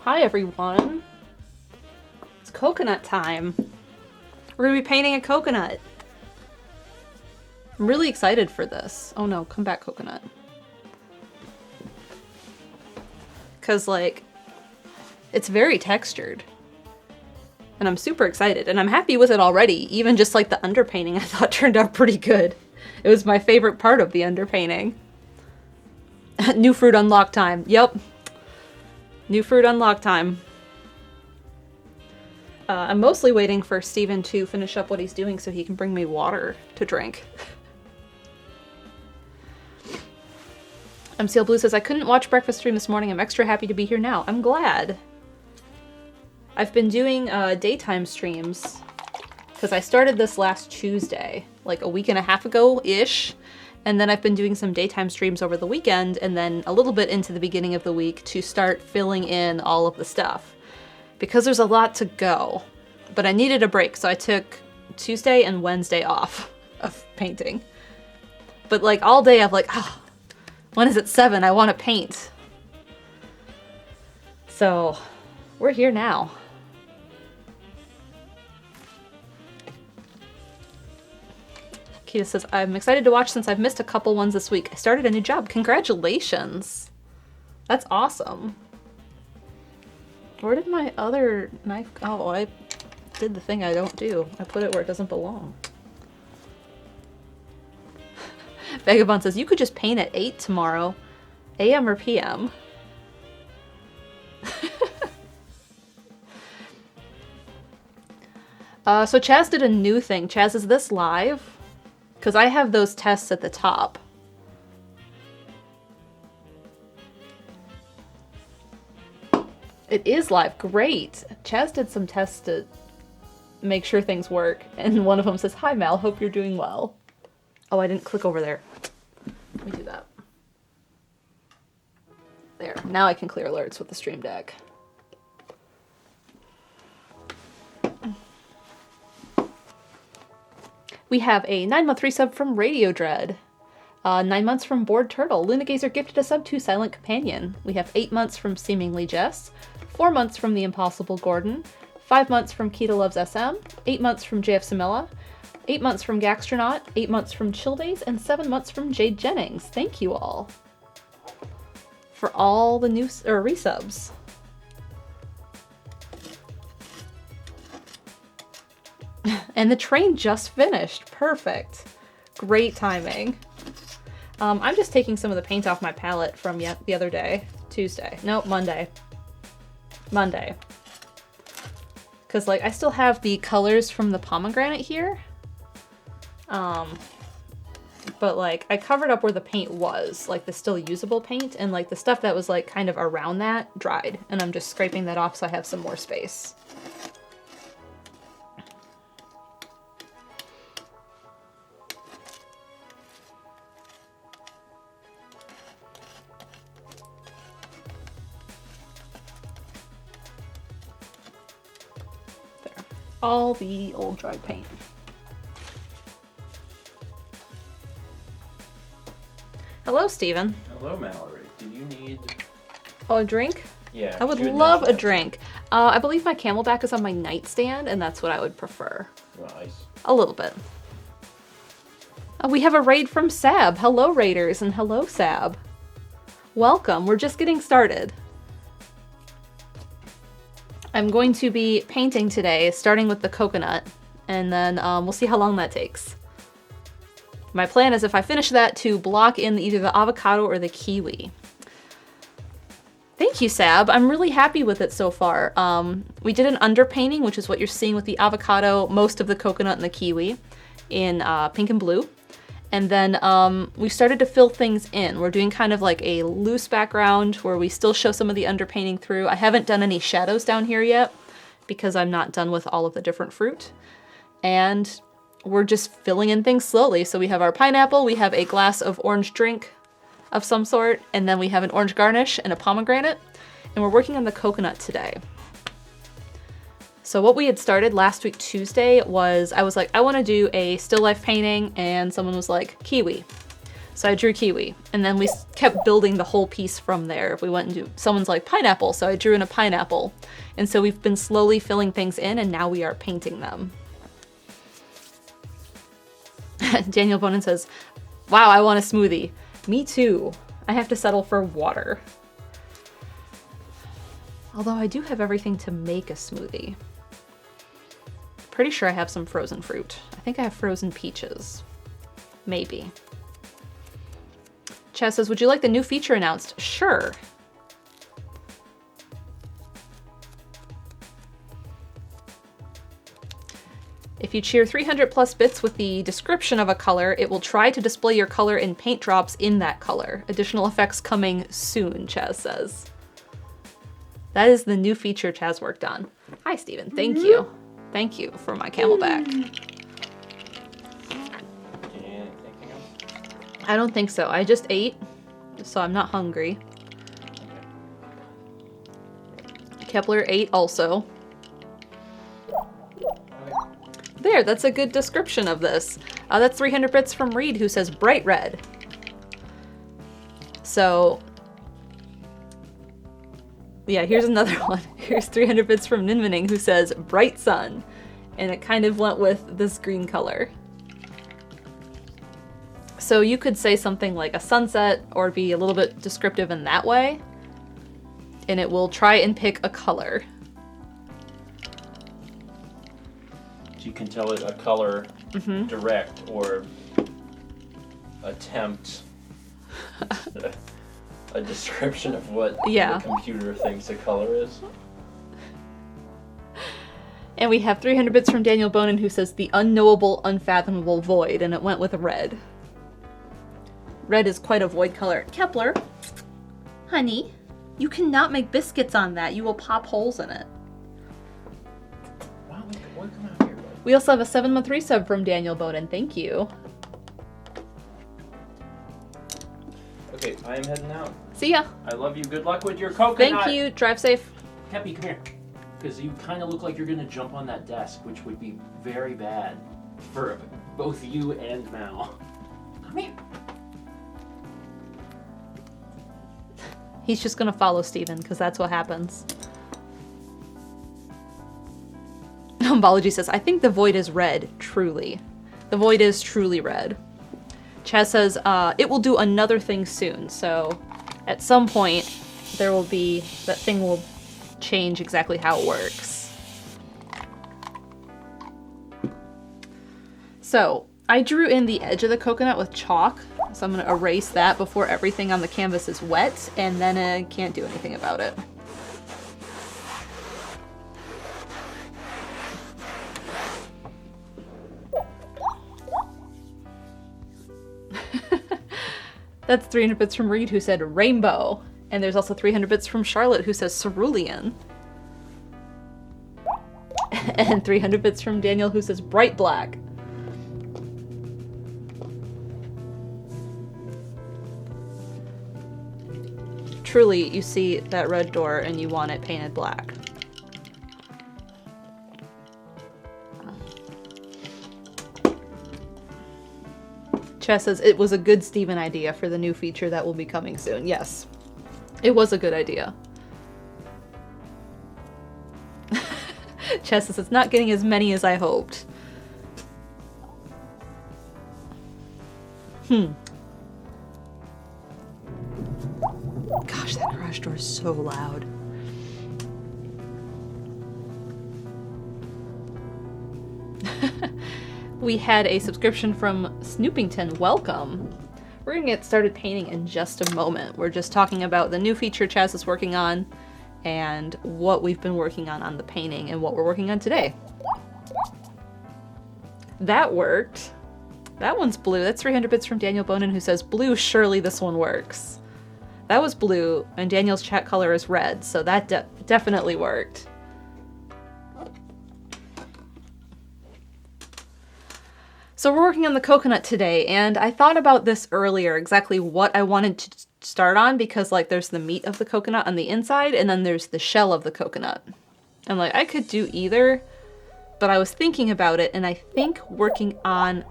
Hi everyone. It's coconut time. We're gonna be painting a coconut. I'm really excited for this. Oh no, come back, coconut. Cause like, it's very textured. And I'm super excited, and I'm happy with it already. Even just like the underpainting I thought turned out pretty good. It was my favorite part of the underpainting. New fruit unlock time. Yep. New fruit unlock time. I'm mostly waiting for Steven to finish up what he's doing so he can bring me water to drink. MCL Blue says, I couldn't watch breakfast stream this morning. I'm extra happy to be here now. I'm glad. I've been doing daytime streams because I started this last Tuesday, like a week and a half ago-ish. And then I've been doing some daytime streams over the weekend and then a little bit into the beginning of the week to start filling in all of the stuff. Because there's a lot to go. But I needed a break, so I took Tuesday and Wednesday off of painting. But like all day I'm like, oh, when is it 7? I want to paint. So we're here now. Kita says, I'm excited to watch since I've missed a couple ones this week. I started a new job. Congratulations. That's awesome. Where did my other knife go? Oh, I did the thing I don't do. I put it where it doesn't belong. Vagabond says, you could just paint at 8 tomorrow. AM or PM? So Chaz did a new thing. Chaz, is this live? Because I have those tests at the top. It is live. Great. Chaz did some tests to make sure things work. And one of them says, hi, Mal. Hope you're doing well. Oh, I didn't click over there. Let me do that. There. Now I can clear alerts with the Stream Deck. We have a 9-month resub from Radio Dread. 9 months from Bored Turtle. Luna Gazer gifted a sub to Silent Companion. We have 8 months from Seemingly Jess. 4 months from The Impossible Gordon. 5 months from Kita Loves SM. 8 months from JF Samela. 8 months from Gaxtronaut. 8 months from Chill Days. And 7 months from Jade Jennings. Thank you all for all the new resubs. And the train just finished. Perfect. Great timing. I'm just taking some of the paint off my palette from the other day. Tuesday. Nope, Monday. Monday. Because, like, I still have the colors from the pomegranate here. But, like, I covered up where the paint was. Like, the still usable paint. And, like, the stuff that was, like, kind of around that dried. And I'm just scraping that off so I have some more space. All the old dried paint. Hello, Steven. Hello, Mallory. Do you need... Oh, a drink? Yeah. I would love a drink. I believe my Camelback is on my nightstand, and that's what I would prefer. Nice. A little bit. We have a raid from Sab. Hello, Raiders, and hello, Sab. Welcome. We're just getting started. I'm going to be painting today, starting with the coconut, and then we'll see how long that takes. My plan is if I finish that to block in either the avocado or the kiwi. Thank you, Sab. I'm really happy with it so far. We did an underpainting, which is what you're seeing with the avocado, most of the coconut and the kiwi in pink and blue. And then we started to fill things in. We're doing kind of like a loose background where we still show some of the underpainting through. I haven't done any shadows down here yet because I'm not done with all of the different fruit. And we're just filling in things slowly. So we have our pineapple, we have a glass of orange drink of some sort, and then we have an orange garnish and a pomegranate. And we're working on the coconut today. So what we had started last week Tuesday was, I was like, I want to do a still life painting, and someone was like, kiwi. So I drew kiwi, and then we kept building the whole piece from there. We went into, someone's like pineapple, so I drew in a pineapple. And so we've been slowly filling things in, and now we are painting them. Daniel Bonin says, wow, I want a smoothie. Me too. I have to settle for water. Although I do have everything to make a smoothie. Pretty sure I have some frozen fruit. I think I have frozen peaches. Maybe. Chaz says, would you like the new feature announced? Sure. If you cheer 300 plus bits with the description of a color, it will try to display your color in paint drops in that color. Additional effects coming soon, Chaz says. That is the new feature Chaz worked on. Hi, Steven. Thank you. Thank you for my camelback. I don't think so. I just ate, so I'm not hungry. Kepler ate also. There, that's a good description of this. That's 300 bits from Reed, who says bright red. So, yeah, here's another one. Here's 300 bits from Ninmaning, who says bright sun. And it kind of went with this green color. So you could say something like a sunset or be a little bit descriptive in that way. And it will try and pick a color. So you can tell it a color direct or attempt a description of what the computer thinks a color is. And we have 300 bits from Daniel Bonin, who says the unknowable, unfathomable void, and it went with red. Red is quite a void color. Kepler, honey, you cannot make biscuits on that. You will pop holes in it. Wow, come out here, bud. We also have a 7-month resub from Daniel Bonin. Thank you. Okay, I am heading out. See ya. I love you. Good luck with your coconut. Thank you. Drive safe. Happy, come here. Because you kind of look like you're going to jump on that desk, which would be very bad for both you and Mal. Come here. He's just gonna follow Steven, because that's what happens. Umbology says, I think the void is red, truly. The void is truly red. Chaz says, it will do another thing soon, so at some point there will be, that thing will change exactly how it works. So, I drew in the edge of the coconut with chalk, so I'm going to erase that before everything on the canvas is wet, and then I can't do anything about it. That's 300 bits from Reed, who said rainbow. And there's also 300 bits from Charlotte, who says cerulean. And 300 bits from Daniel, who says bright black. Truly, you see that red door and you want it painted black. Chess says, it was a good Steven idea for the new feature that will be coming soon. Yes, it was a good idea. Chess says, it's not getting as many as I hoped. Gosh, that garage door is so loud. We had a subscription from Snoopington. Welcome. We're gonna get started painting in just a moment. We're just talking about the new feature Chaz is working on and what we've been working on the painting and what we're working on today. That worked. That one's blue. That's 300 bits from Daniel Bonin, who says, blue, surely this one works. That was blue, and Daniel's chat color is red, so that definitely worked. So we're working on the coconut today, and I thought about this earlier, exactly what I wanted to start on, because like there's the meat of the coconut on the inside, and then there's the shell of the coconut. And like I could do either, but I was thinking about it, and I think working on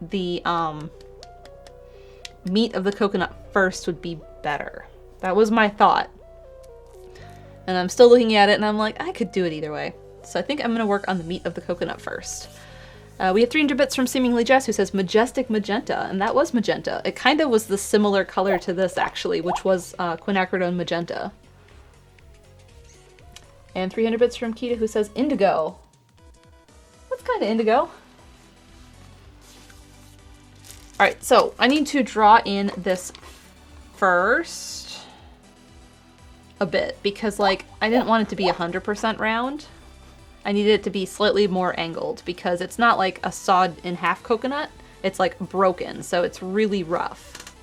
the meat of the coconut first would be better. That was my thought. And I'm still looking at it and I'm like, I could do it either way. So I think I'm gonna work on the meat of the coconut first. We have 300 bits from Seemingly Jess, who says Majestic Magenta, and that was magenta. It kind of was the similar color to this, actually, which was quinacridone magenta. And 300 bits from Kita, who says Indigo. That's kind of indigo. Alright, so I need to draw in this first a bit, because, like, I didn't want it to be 100% round. I needed it to be slightly more angled because it's not like a sawed in half coconut. It's like broken, so it's really rough.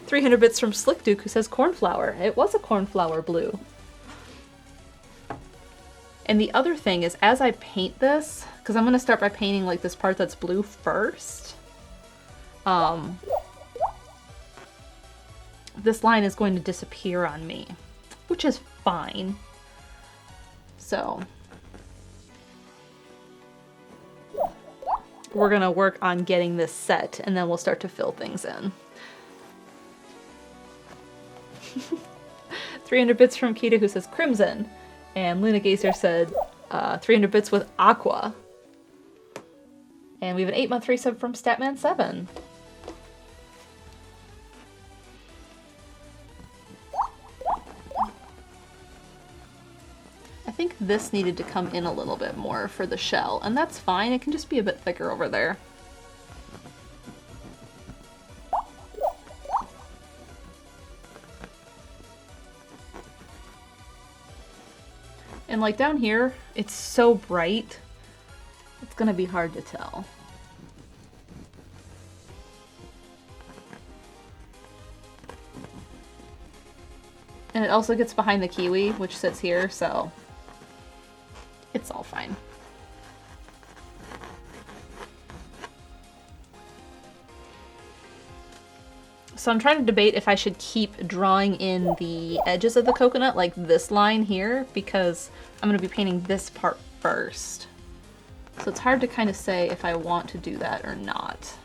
300 bits from Slick Duke, who says cornflower. It was a cornflower blue. And the other thing is, as I paint this, because I'm going to start by painting like this part that's blue first. This line is going to disappear on me, which is fine. So we're gonna work on getting this set and then we'll start to fill things in. 300 bits from Kita, who says crimson, and Luna Gazer said 300 bits with aqua. And we have an 8-month resub from Statman7. I think this needed to come in a little bit more for the shell, and that's fine. It can just be a bit thicker over there. And like down here, it's so bright, it's gonna be hard to tell. And it also gets behind the kiwi, which sits here, so it's all fine. So I'm trying to debate if I should keep drawing in the edges of the coconut, like this line here, because I'm going to be painting this part first. So it's hard to kind of say if I want to do that or not.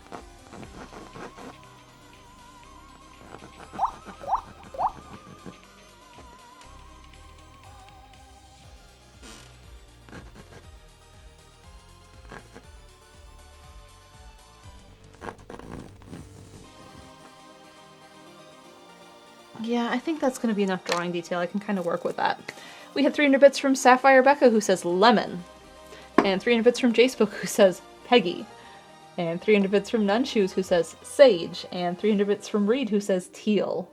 Yeah, I think that's going to be enough drawing detail. I can kind of work with that. We have 300 bits from Sapphire Becca, who says lemon. And 300 bits from Jacebook, who says Peggy. And 300 bits from Nunshoes, who says sage. And 300 bits from Reed, who says teal.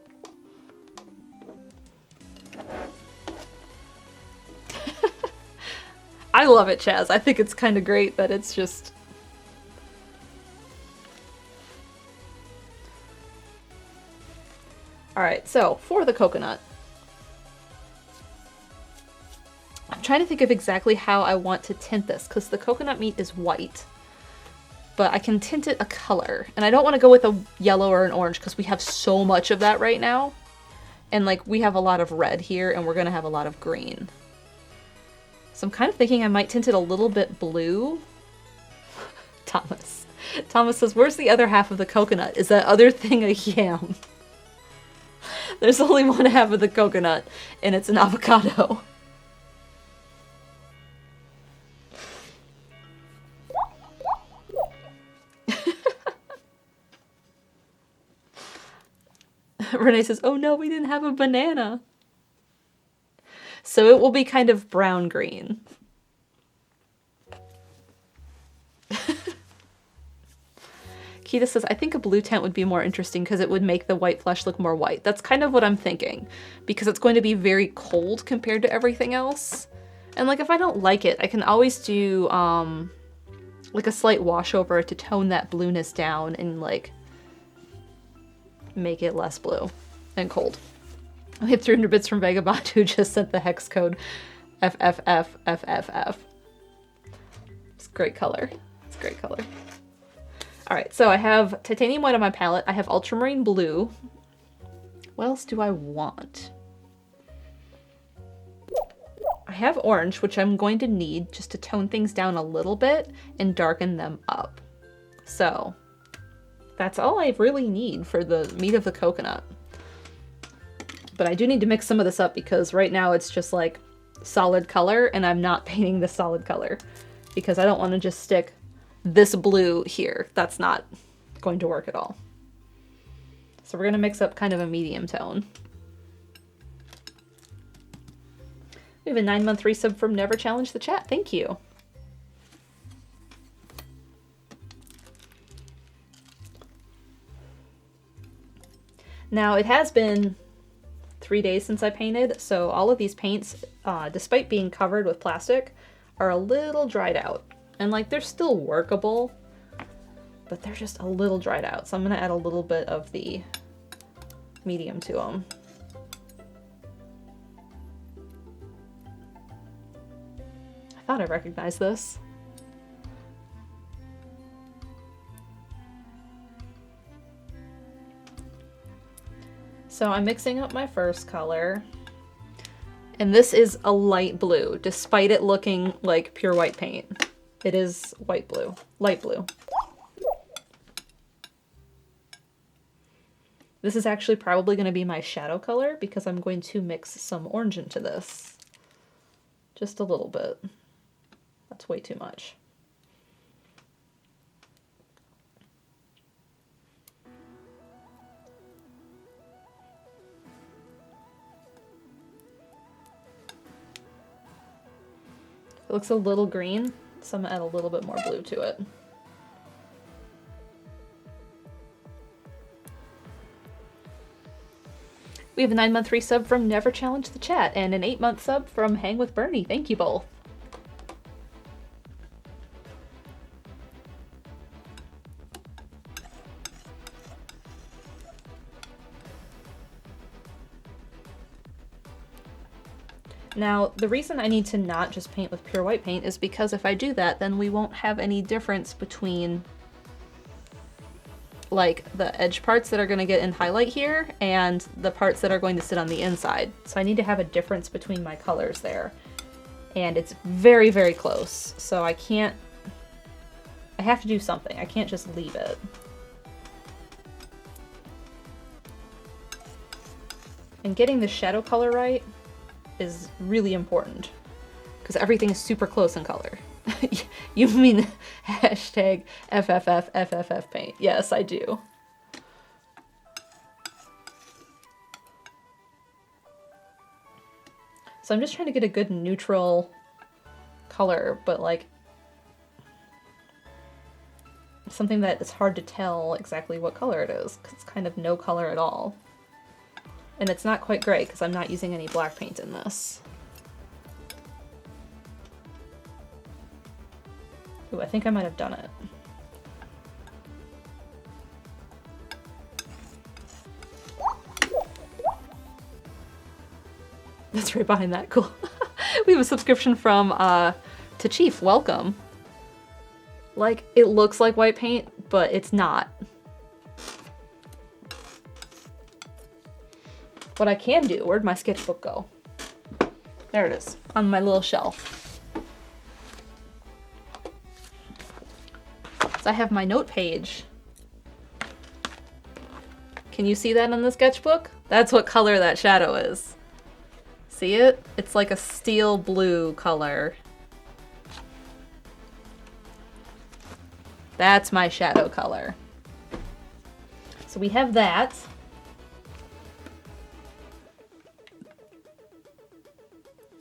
I love it, Chaz. I think it's kind of great that it's just... Alright, so for the coconut, I'm trying to think of exactly how I want to tint this, because the coconut meat is white, but I can tint it a color, and I don't want to go with a yellow or an orange because we have so much of that right now, and like we have a lot of red here, and we're going to have a lot of green. So I'm kind of thinking I might tint it a little bit blue. Thomas says, where's the other half of the coconut? Is that other thing a yam? There's only one half of the coconut, and it's an avocado. Renee says, oh no, we didn't have a banana. So it will be kind of brown-green. Kita says, I think a blue tint would be more interesting because it would make the white flesh look more white. That's kind of what I'm thinking, because it's going to be very cold compared to everything else. And like if I don't like it, I can always do like a slight wash over to tone that blueness down and like make it less blue and cold. I have 300 bits from Vagabond, who just sent the hex code FFFFFF. It's a great color. It's a great color. Alright, so I have titanium white on my palette. I have ultramarine blue. What else do I want? I have orange, which I'm going to need just to tone things down a little bit and darken them up. So That's all I really need for the meat of the coconut. But I do need to mix some of this up because right now it's just like solid color and I'm not painting the solid color because I don't want to just stick this blue here. That's not going to work at all. So we're going to mix up kind of a medium tone. We have a 9-month resub from Never Challenge the Chat. Thank you. Now it has been 3 days since I painted, so all of these paints, despite being covered with plastic, are a little dried out. And like they're still workable, but they're just a little dried out. So I'm gonna add a little bit of the medium to them. I thought I recognized this. So I'm mixing up my first color. And this is a light blue, despite it looking like pure white paint. It is white blue, light blue. This is actually probably going to be my shadow color because I'm going to mix some orange into this. Just a little bit. That's way too much. It looks a little green, so I'm gonna add a little bit more blue to it. We have a 9-month resub from Never Challenge the Chat and an 8-month sub from Hang with Bernie. Thank you both. Now, the reason I need to not just paint with pure white paint is because if I do that, then we won't have any difference between like the edge parts that are going to get in highlight here and the parts that are going to sit on the inside. So I need to have a difference between my colors there. And it's very, very close. So I have to do something. I can't just leave it. And getting the shadow color right is really important because everything is super close in color. You mean hashtag FFF paint? Yes, I do. So I'm just trying to get a good neutral color, but like something that is hard to tell exactly what color it is because it's kind of no color at all. And it's not quite gray because I'm not using any black paint in this. Ooh, I think I might have done it. That's right behind that, cool. We have a subscription from to Chief, welcome. Like, it looks like white paint, but it's not. What I can do, where'd my sketchbook go? There it is, on my little shelf. So I have my note page. Can you see that on the sketchbook? That's what color that shadow is. See it? It's like a steel blue color. That's my shadow color. So we have that.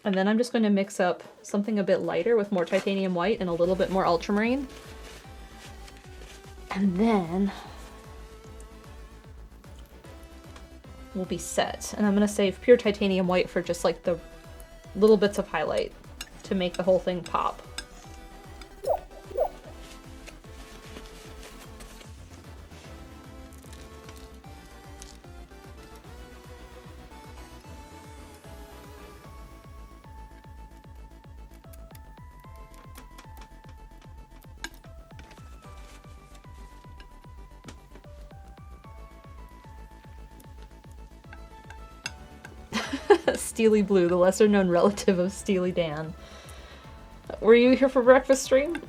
And then I'm just going to mix up something a bit lighter with more titanium white and a little bit more ultramarine. And then we'll be set. And I'm going to save pure titanium white for just like the little bits of highlight to make the whole thing pop. Steely Blue, the lesser known relative of Steely Dan. Were you here for breakfast stream?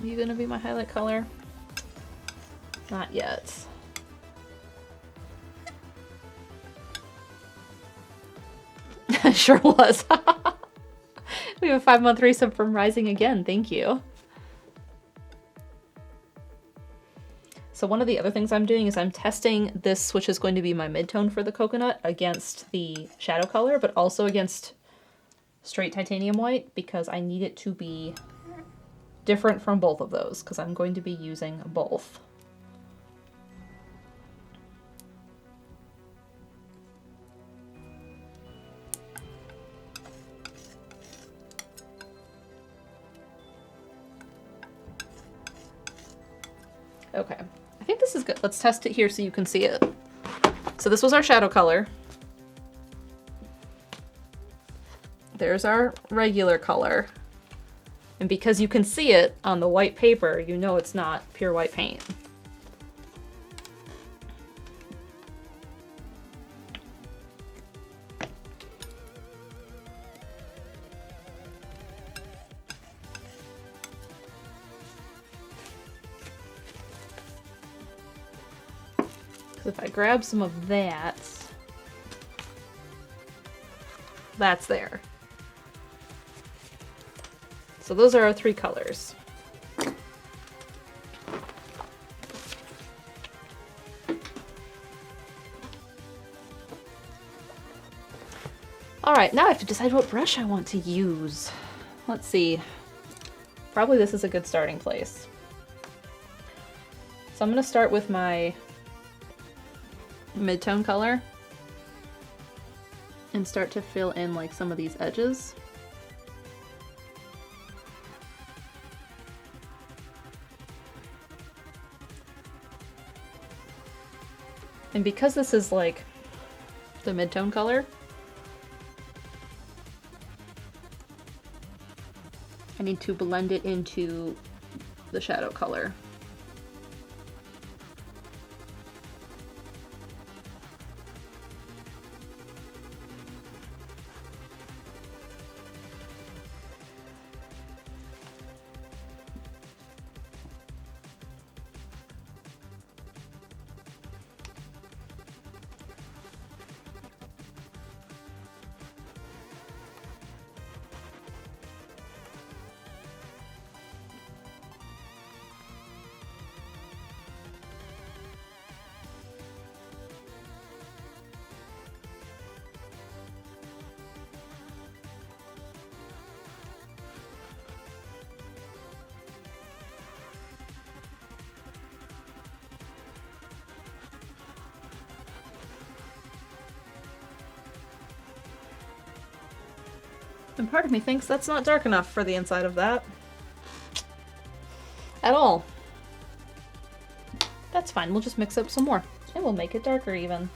you gonna be my highlight color? Not yet. Sure was. We have a 5-month resub from Rising again. Thank you. So one of the other things I'm doing is I'm testing this, which is going to be my midtone for the coconut, against the shadow color, but also against straight titanium white, because I need it to be different from both of those, because I'm going to be using both. Okay, I think this is good. Let's test it here so you can see it. So this was our shadow color. There's our regular color. And because you can see it on the white paper, you know it's not pure white paint. If I grab some of that, that's there. So those are our 3 colors. All right, now I have to decide what brush I want to use. Let's see. Probably this is a good starting place. So I'm gonna start with my mid-tone color and start to fill in like some of these edges. And because this is like the mid-tone color, I need to blend it into the shadow color. And part of me thinks that's not dark enough for the inside of that. At all. That's fine, we'll just mix up some more. And we'll make it darker even.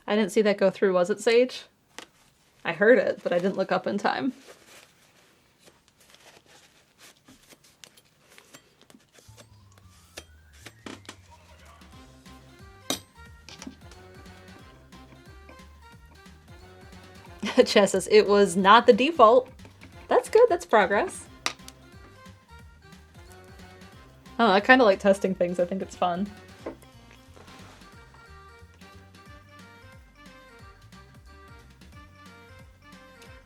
I didn't see that go through, was it, Sage? I heard it, but I didn't look up in time. Chess says, it was not the default. That's good, that's progress. Oh, I kind of like testing things, I think it's fun.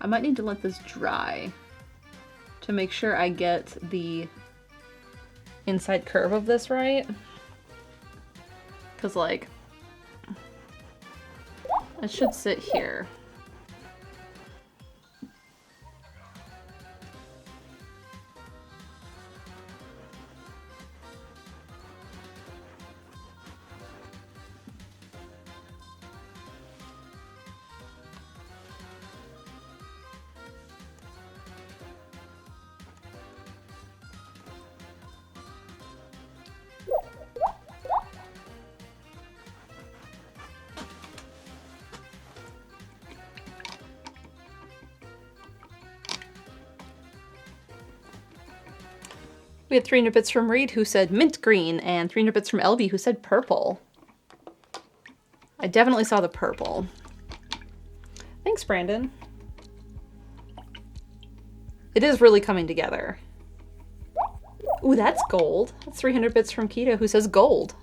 I might need to let this dry to make sure I get the inside curve of this right. Because, like, it should sit here. We had 300 bits from Reed who said mint green, and 300 bits from LB who said purple. I definitely saw the purple. Thanks, Brandon. It is really coming together. Ooh, that's gold. That's 300 bits from Keto who says gold.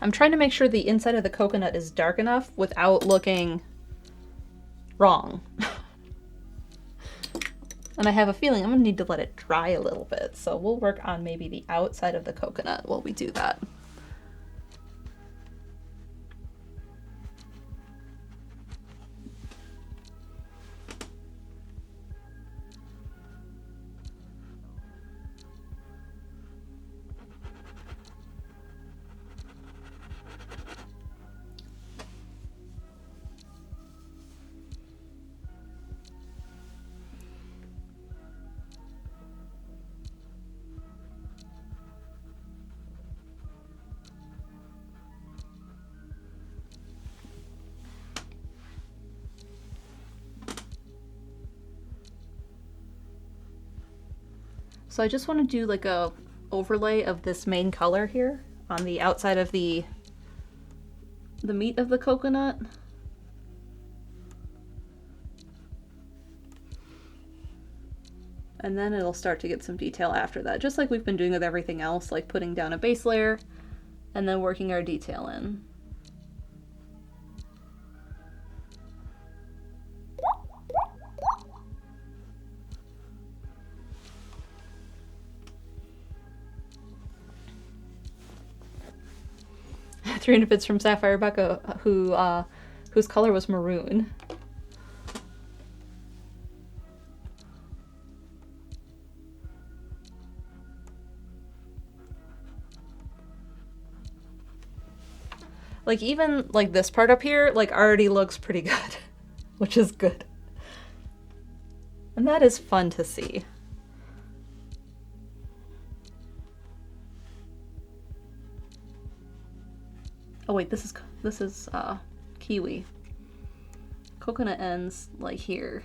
I'm trying to make sure the inside of the coconut is dark enough without looking wrong. And I have a feeling I'm gonna need to let it dry a little bit. So we'll work on maybe the outside of the coconut while we do that. So I just want to do like a overlay of this main color here on the outside of the meat of the coconut. And then it'll start to get some detail after that, just like we've been doing with everything else, like putting down a base layer and then working our detail in. $300 bits from Sapphire Rebecca, whose color was maroon. Like even like this part up here, like already looks pretty good, which is good. And that is fun to see. Oh wait, this is kiwi. Coconut ends like here.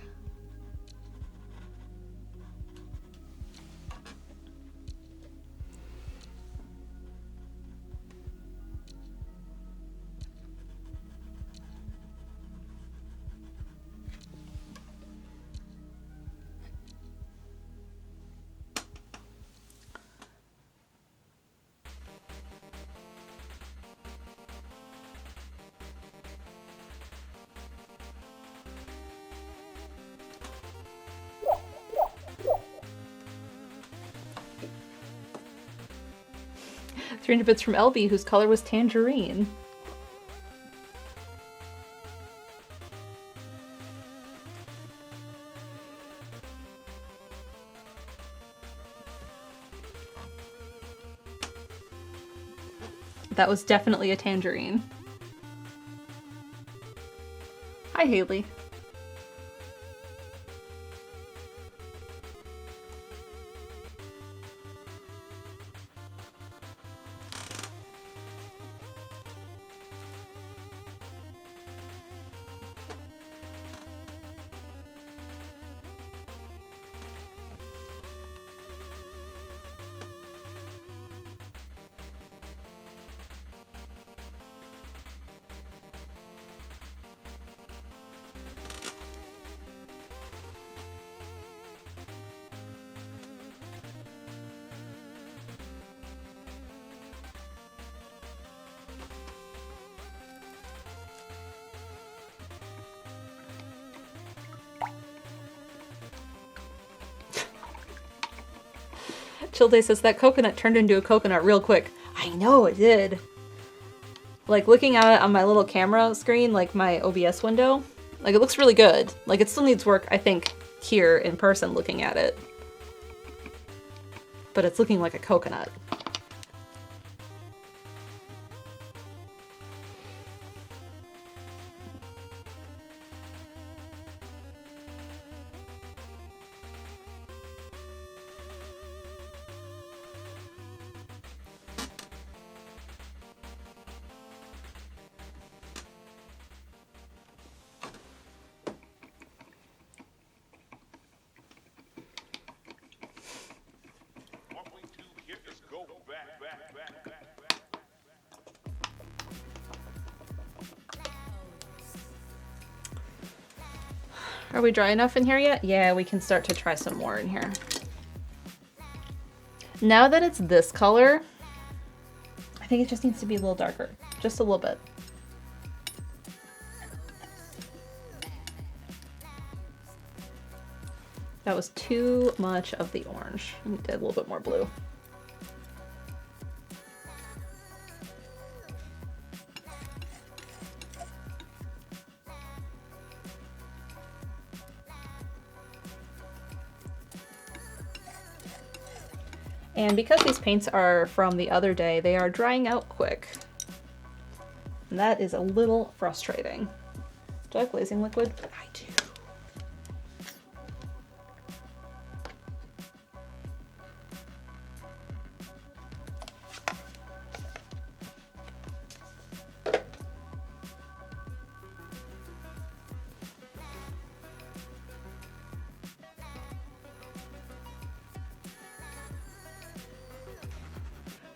$300 bits from LB, whose color was tangerine. That was definitely a tangerine. Hi, Haley. Chill Day says that coconut turned into a coconut real quick. I know it did. Like looking at it on my little camera screen, like my OBS window, like it looks really good. Like it still needs work, I think, here in person looking at it. But it's looking like a coconut. Are we dry enough in here yet? Yeah, we can start to try some more in here. Now that it's this color, I think it just needs to be a little darker, just a little bit. That was too much of the orange. I need a little bit more blue. And because these paints are from the other day, they are drying out quick. And that is a little frustrating. Do I have glazing liquid? I do.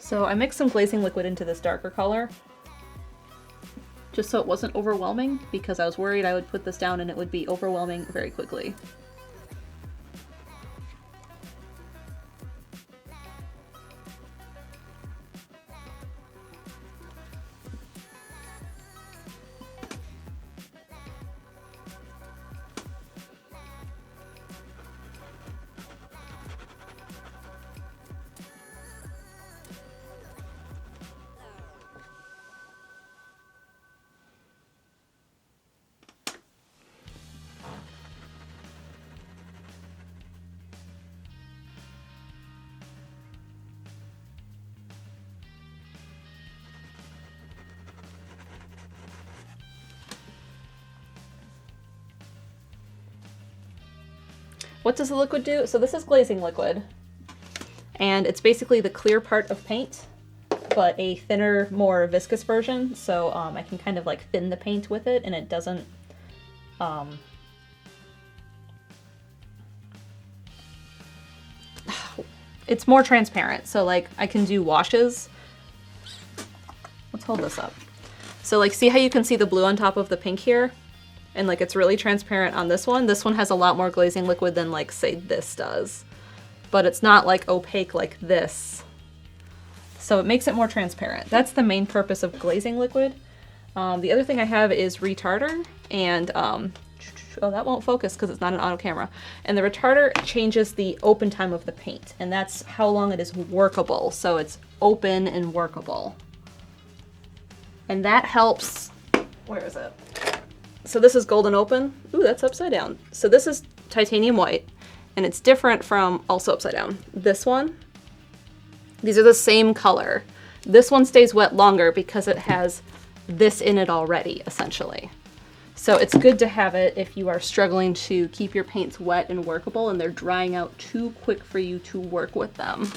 So I mixed some glazing liquid into this darker color, just so it wasn't overwhelming, because I was worried I would put this down and it would be overwhelming very quickly. What does the liquid do? So this is glazing liquid, and it's basically the clear part of paint, but a thinner, more viscous version. So I can kind of like thin the paint with it, and it doesn't it's more transparent. So like I can do washes. Let's hold this up. So like, see how you can see the blue on top of the pink here? And like it's really transparent on this one. This one has a lot more glazing liquid than like say this does, but it's not like opaque like this. So it makes it more transparent. That's the main purpose of glazing liquid. The other thing I have is retarder, and oh, that won't focus because it's not an auto camera. And the retarder changes the open time of the paint, and that's how long it is workable. So it's open and workable. And that helps, where is it? So this is golden open. Ooh, that's upside down. So this is titanium white, and it's different from also upside down. This one, these are the same color. This one stays wet longer because it has this in it already, essentially. So it's good to have it if you are struggling to keep your paints wet and workable and they're drying out too quick for you to work with them.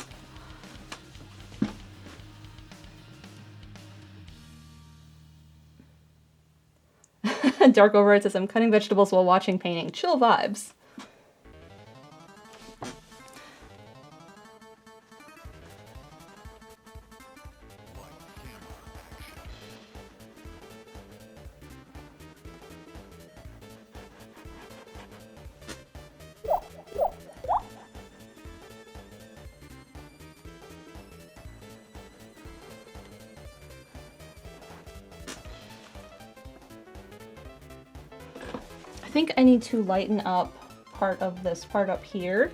Dark Override says, I'm cutting vegetables while watching painting. Chill vibes. I think I need to lighten up part of this part up here.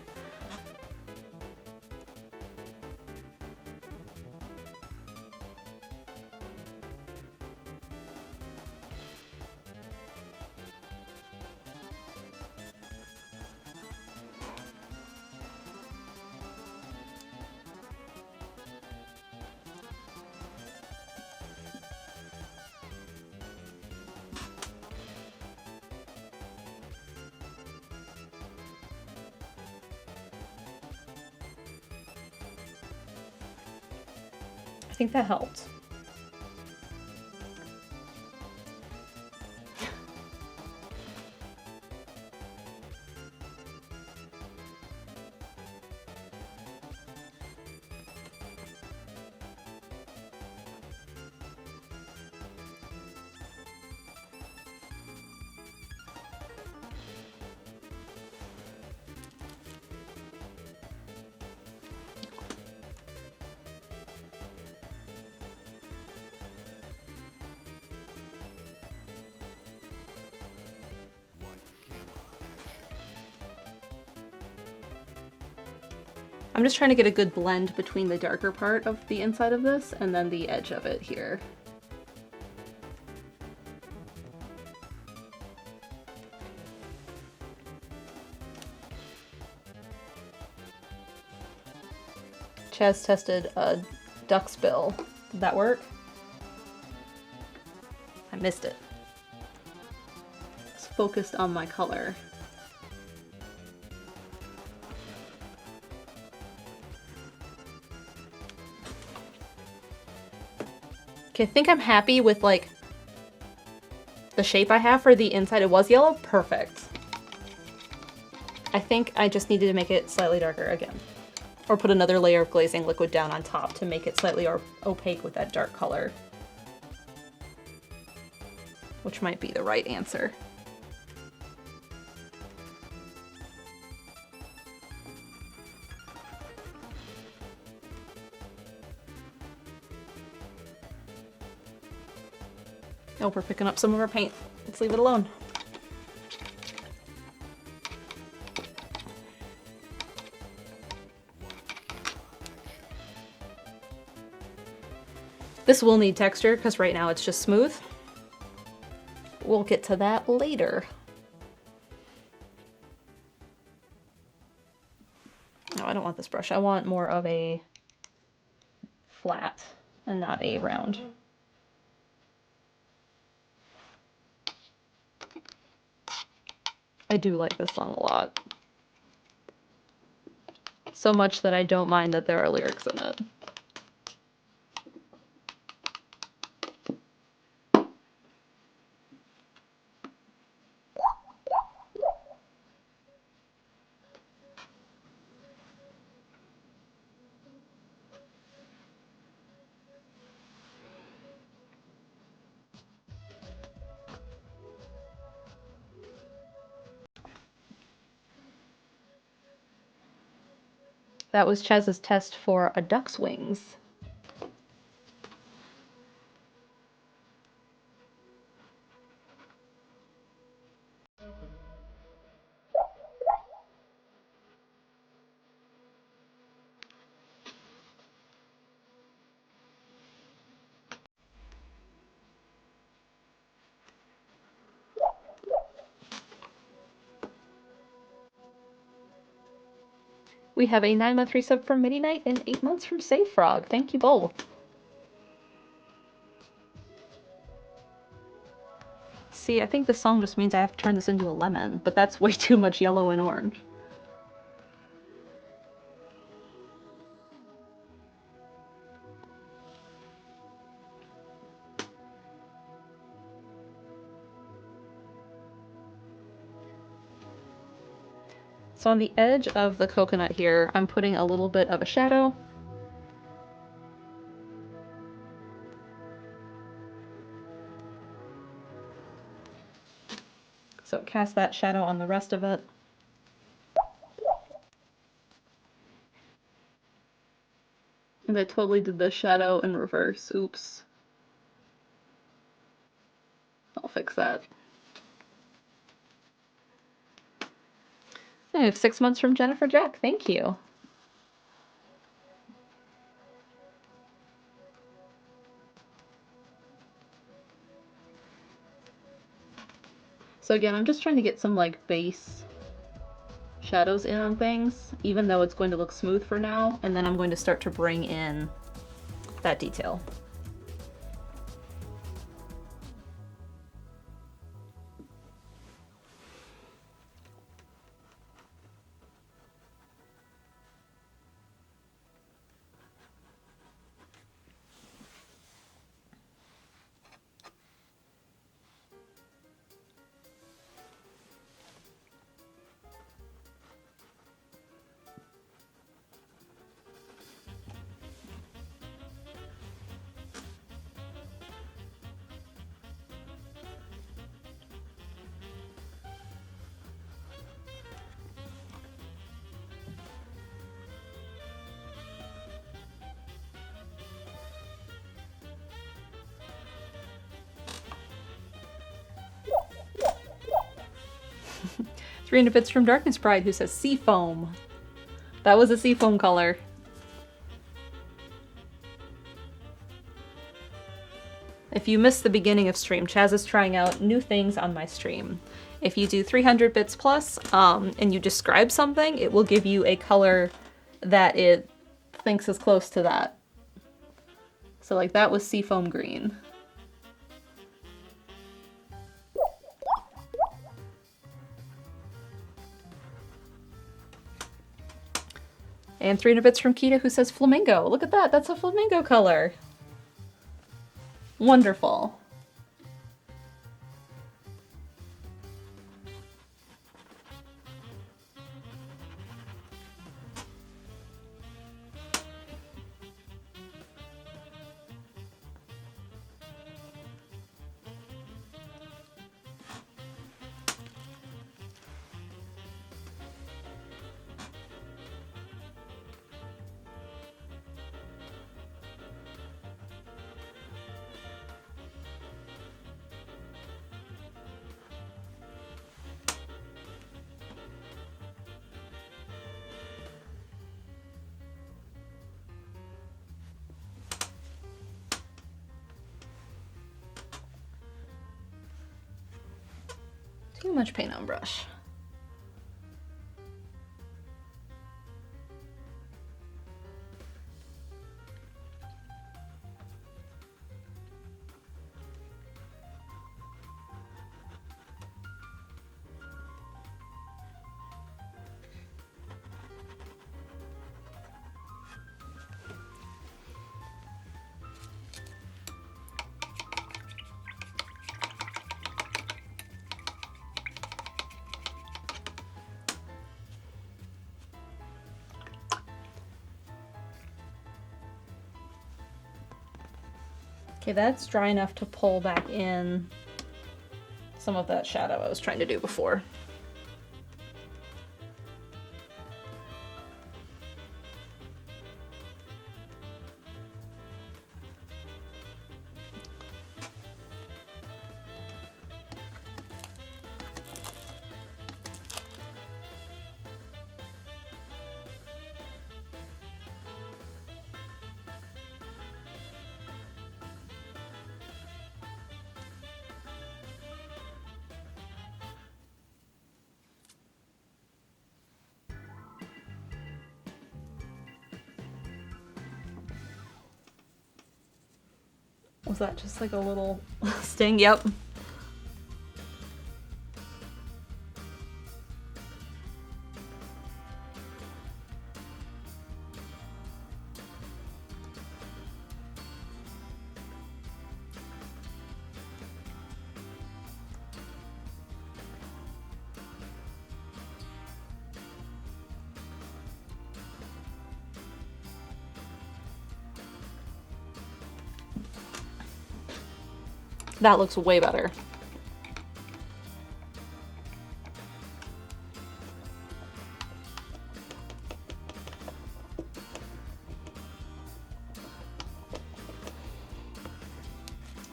I think that helped. I'm just trying to get a good blend between the darker part of the inside of this and then the edge of it here. Chaz tested a duck's bill. Did that work? I missed it. It's focused on my color. Okay, I think I'm happy with like the shape I have for the inside. It was yellow, perfect. I think I just needed to make it slightly darker again. Or put another layer of glazing liquid down on top to make it slightly opaque with that dark color. Which might be the right answer. Oh, we're picking up some of our paint. Let's leave it alone. This will need texture because right now it's just smooth. We'll get to that later. No, I don't want this brush. I want more of a flat and not a round. I do like this song a lot. So much that I don't mind that there are lyrics in it. That was Chaz's test for a duck's wings. We have a 9-month resub from Midi Knight and 8 months from Save Frog. Thank you both. See, I think this song just means I have to turn this into a lemon, but that's way too much yellow and orange. So on the edge of the coconut here, I'm putting a little bit of a shadow. So cast that shadow on the rest of it. And I totally did the shadow in reverse. Oops. I'll fix that. I have 6 months from Jennifer Jack. Thank you. So again, I'm just trying to get some like base shadows in on things, even though it's going to look smooth for now, and then I'm going to start to bring in that detail. Three bits from Darkness Pride, who says sea foam. That was a seafoam color. If you missed the beginning of stream, Chaz is trying out new things on my stream. If you do 300 bits plus, and you describe something, it will give you a color that it thinks is close to that. So like that was seafoam green. And 300 bits from Kita, who says flamingo. Look at that, that's a flamingo color. Wonderful. Too much paint on brush. Okay, that's dry enough to pull back in some of that shadow I was trying to do before. Was that just like a little sting? Yep. That looks way better.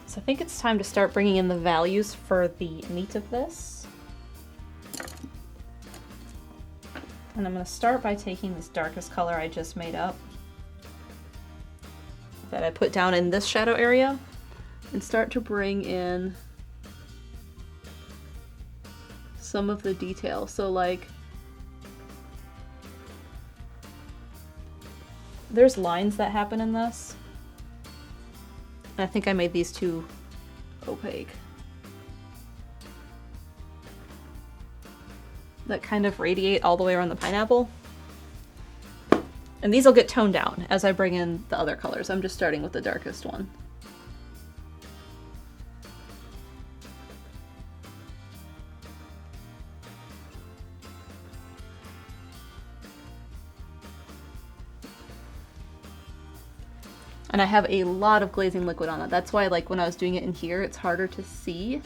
So I think it's time to start bringing in the values for the meat of this. And I'm going to start by taking this darkest color I just made up that I put down in this shadow area, and start to bring in some of the detail. So like, there's lines that happen in this. And I think I made these too opaque. That kind of radiate all the way around the pineapple. And these will get toned down as I bring in the other colors. I'm just starting with the darkest one. And I have a lot of glazing liquid on it. That's why, like, when I was doing it in here, it's harder to see.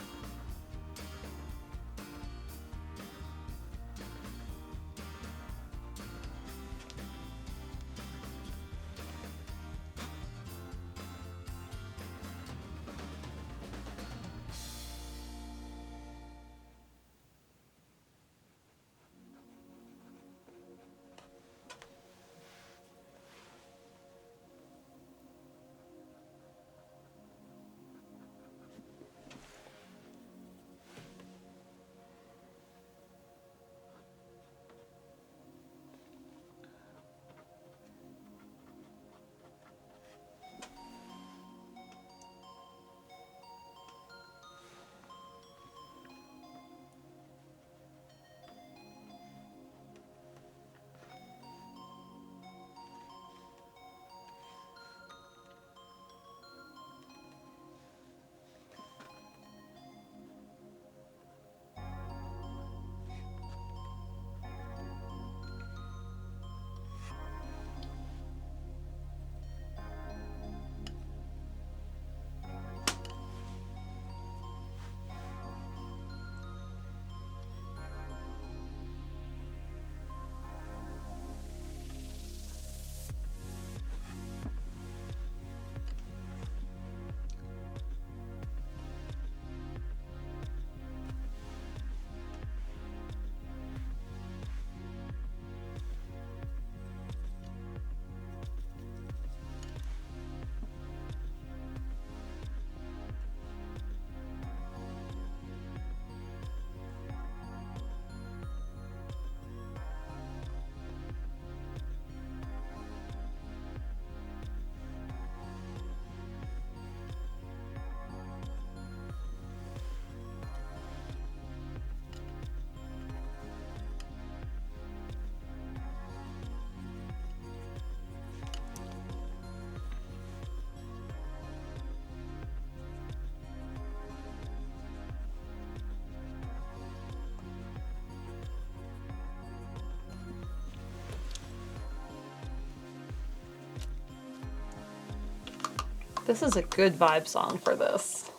This is a good vibe song for this.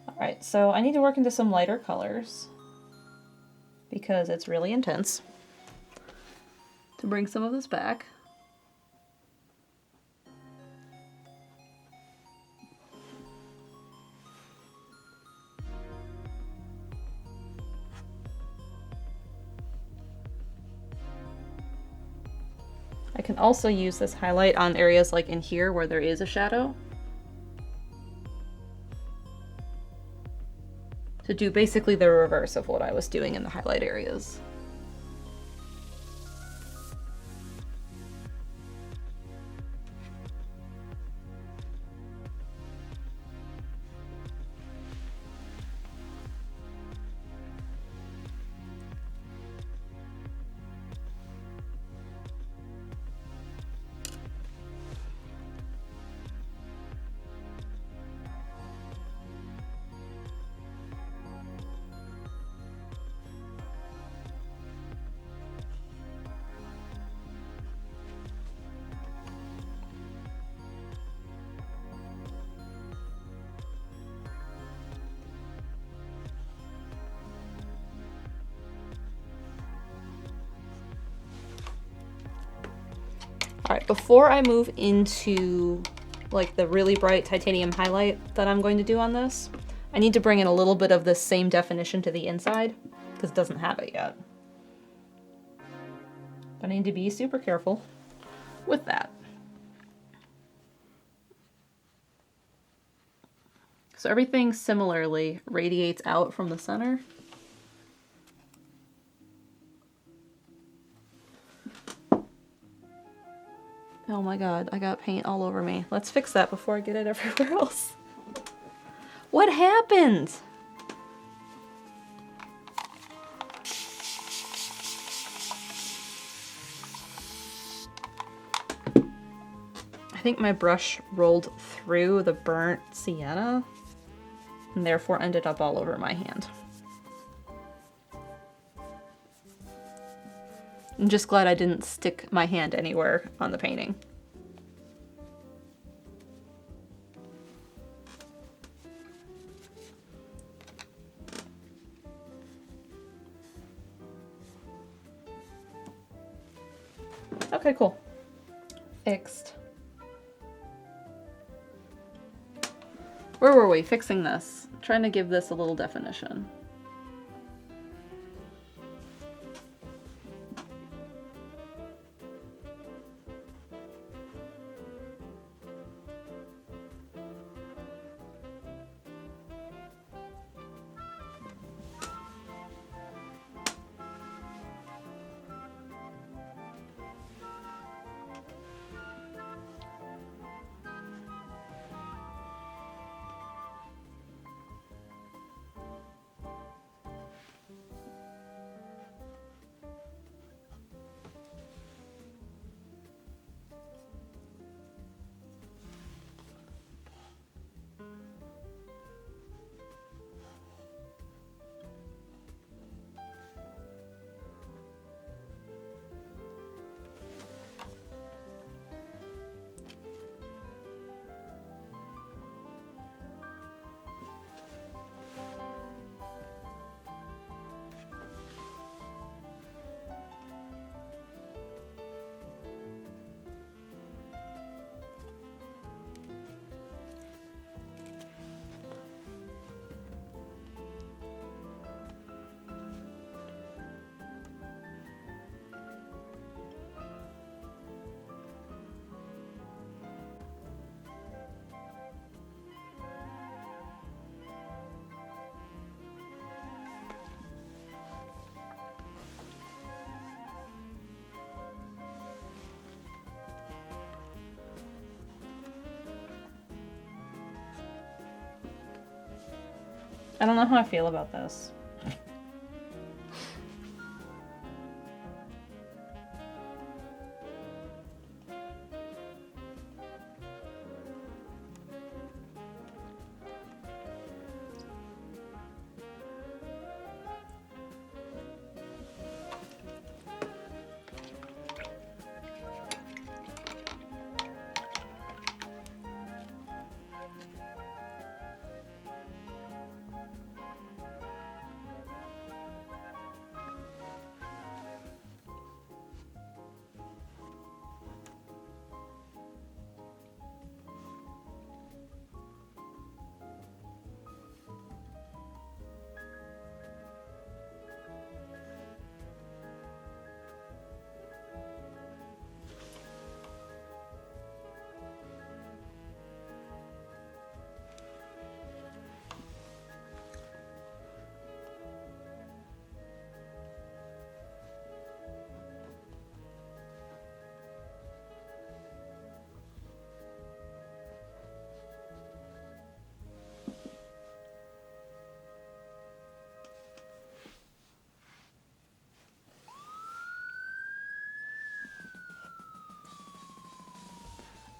Alright, so I need to work into some lighter colors because it's really intense. To bring some of this back. I can also use this highlight on areas like in here where there is a shadow to do basically the reverse of what I was doing in the highlight areas. All right, before I move into like the really bright titanium highlight that I'm going to do on this, I need to bring in a little bit of the same definition to the inside because it doesn't have it yet. But I need to be super careful with that. So everything similarly radiates out from the center. Oh my god, I got paint all over me. Let's fix that before I get it everywhere else. What happened? I think my brush rolled through the burnt sienna and therefore ended up all over my hand. I'm just glad I didn't stick my hand anywhere on the painting. Okay, cool. Fixed. Where were we? Fixing this. Trying to give this a little definition. I don't know how I feel about this.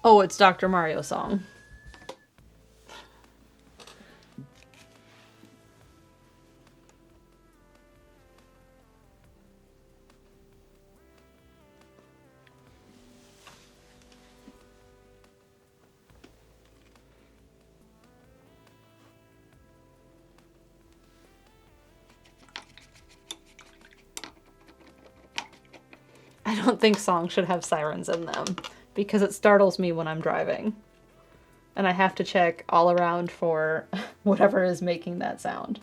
Oh, it's Dr. Mario's song. I don't think songs should have sirens in them because it startles me when I'm driving. And I have to check all around for whatever is making that sound.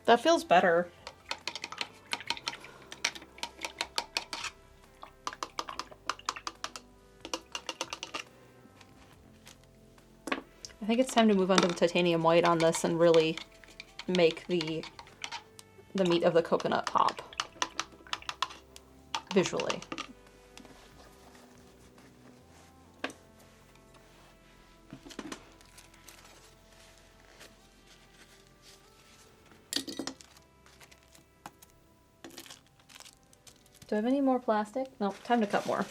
That feels better. I think it's time to move on to the titanium white on this and really make the meat of the coconut pop visually. Do I have any more plastic? No, time to cut more.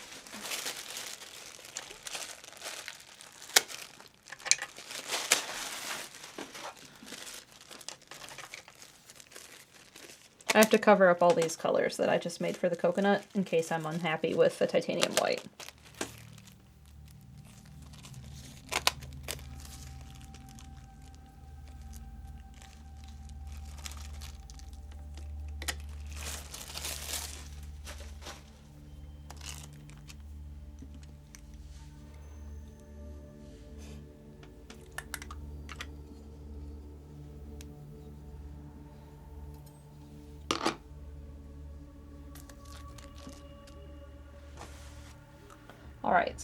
I have to cover up all these colors that I just made for the coconut in case I'm unhappy with the titanium white. All right.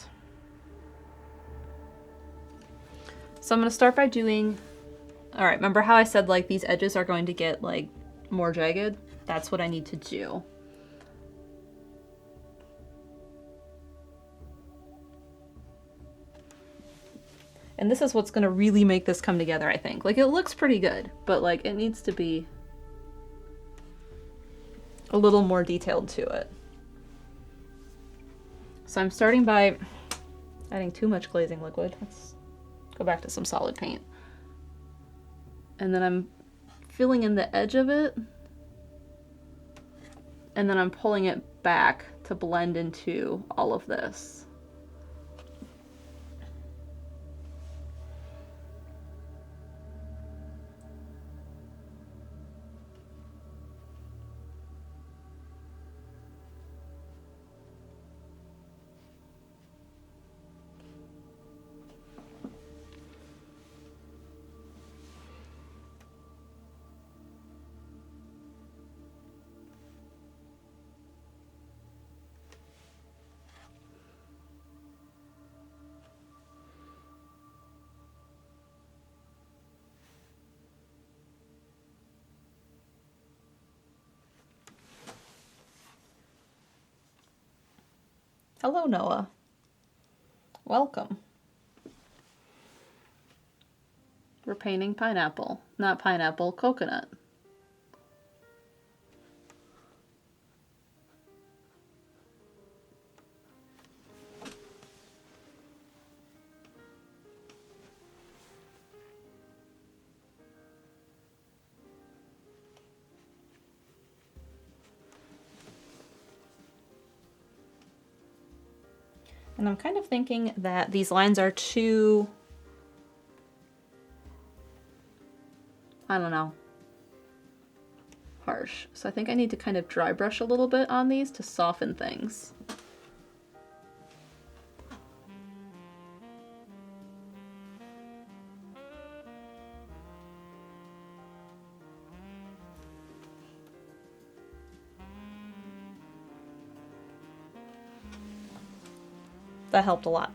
So I'm going to start by doing, all right, remember how I said like these edges are going to get like more jagged? That's what I need to do. And this is what's going to really make this come together, I think. Like it looks pretty good, but like it needs to be a little more detailed to it. So I'm starting by adding too much glazing liquid. Let's go back to some solid paint. And then I'm filling in the edge of it. And then I'm pulling it back to blend into all of this. Hello, Noah. Welcome. We're painting pineapple. Not pineapple, coconut. And I'm kind of thinking that these lines are too, I don't know, harsh. So I think I need to kind of dry brush a little bit on these to soften things. That helped a lot.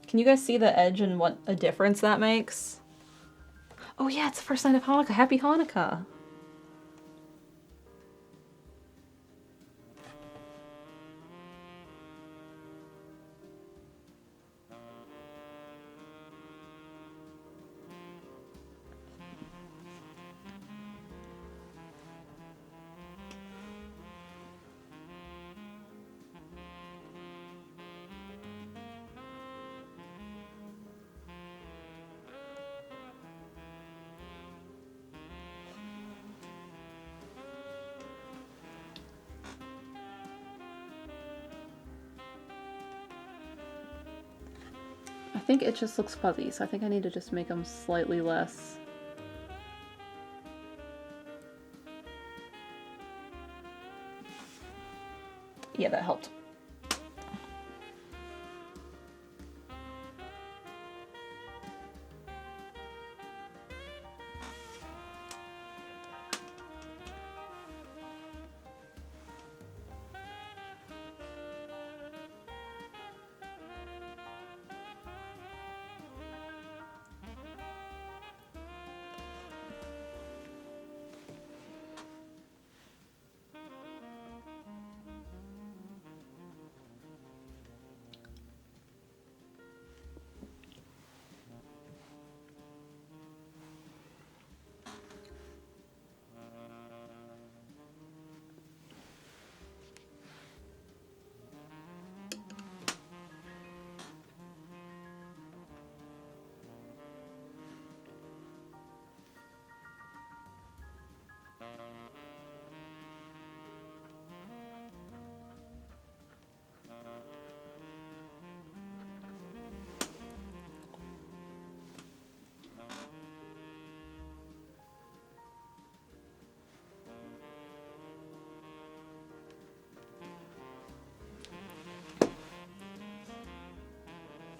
Can you guys see the edge and what a difference that makes? Oh yeah, it's the first night of Hanukkah. Happy Hanukkah! I think it just looks fuzzy, so I think I need to just make them slightly less. Yeah, that helped.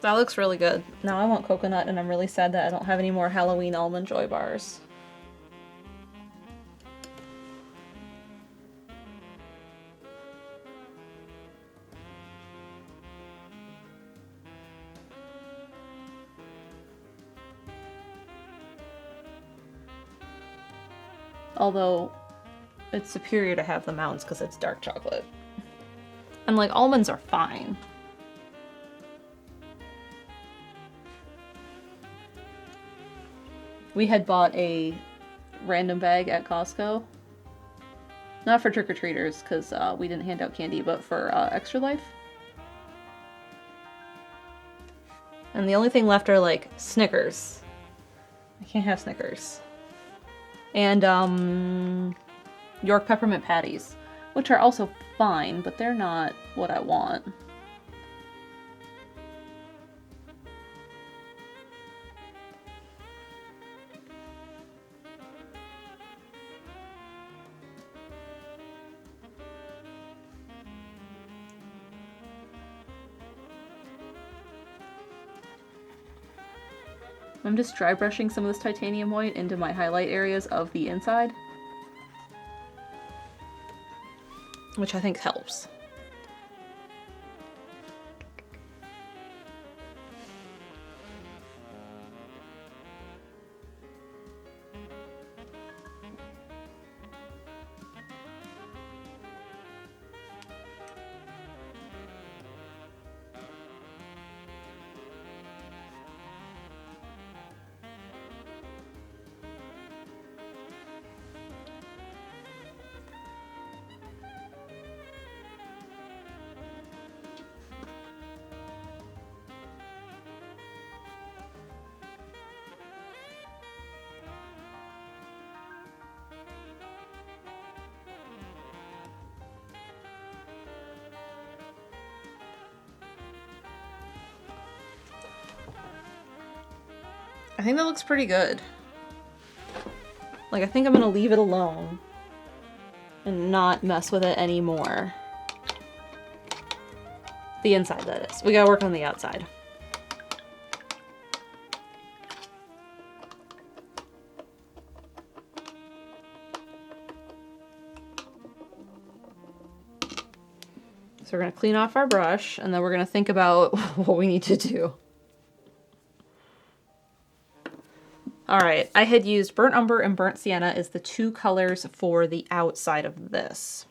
That looks really good. Now I want coconut, and I'm really sad that I don't have any more Halloween Almond Joy bars. Although, it's superior to have the mounds because it's dark chocolate. And like, almonds are fine. We had bought a random bag at Costco. Not for trick-or-treaters, because we didn't hand out candy, but for Extra Life. And the only thing left are, like, Snickers. I can't have Snickers. And, York Peppermint Patties, which are also fine, but they're not what I want. I'm just dry brushing some of this titanium white into my highlight areas of the inside, which I think helps. I think that looks pretty good. Like, I think I'm gonna leave it alone and not mess with it anymore. The inside, that is. We gotta work on the outside. So we're gonna clean off our brush, and then we're gonna think about what we need to do. All right, I had used Burnt Umber and Burnt Sienna as the two colors for the outside of this.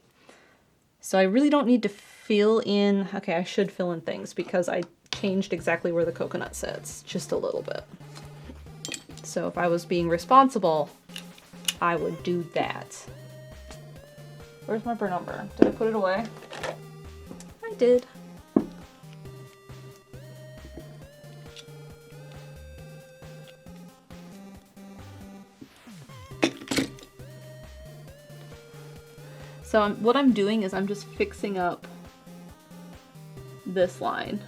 So I really don't need to fill in, okay, I should fill in things because I changed exactly where the coconut sits, just a little bit. So if I was being responsible, I would do that. Where's my Burnt Umber? Did I put it away? I did. So what I'm doing is I'm just fixing up this line.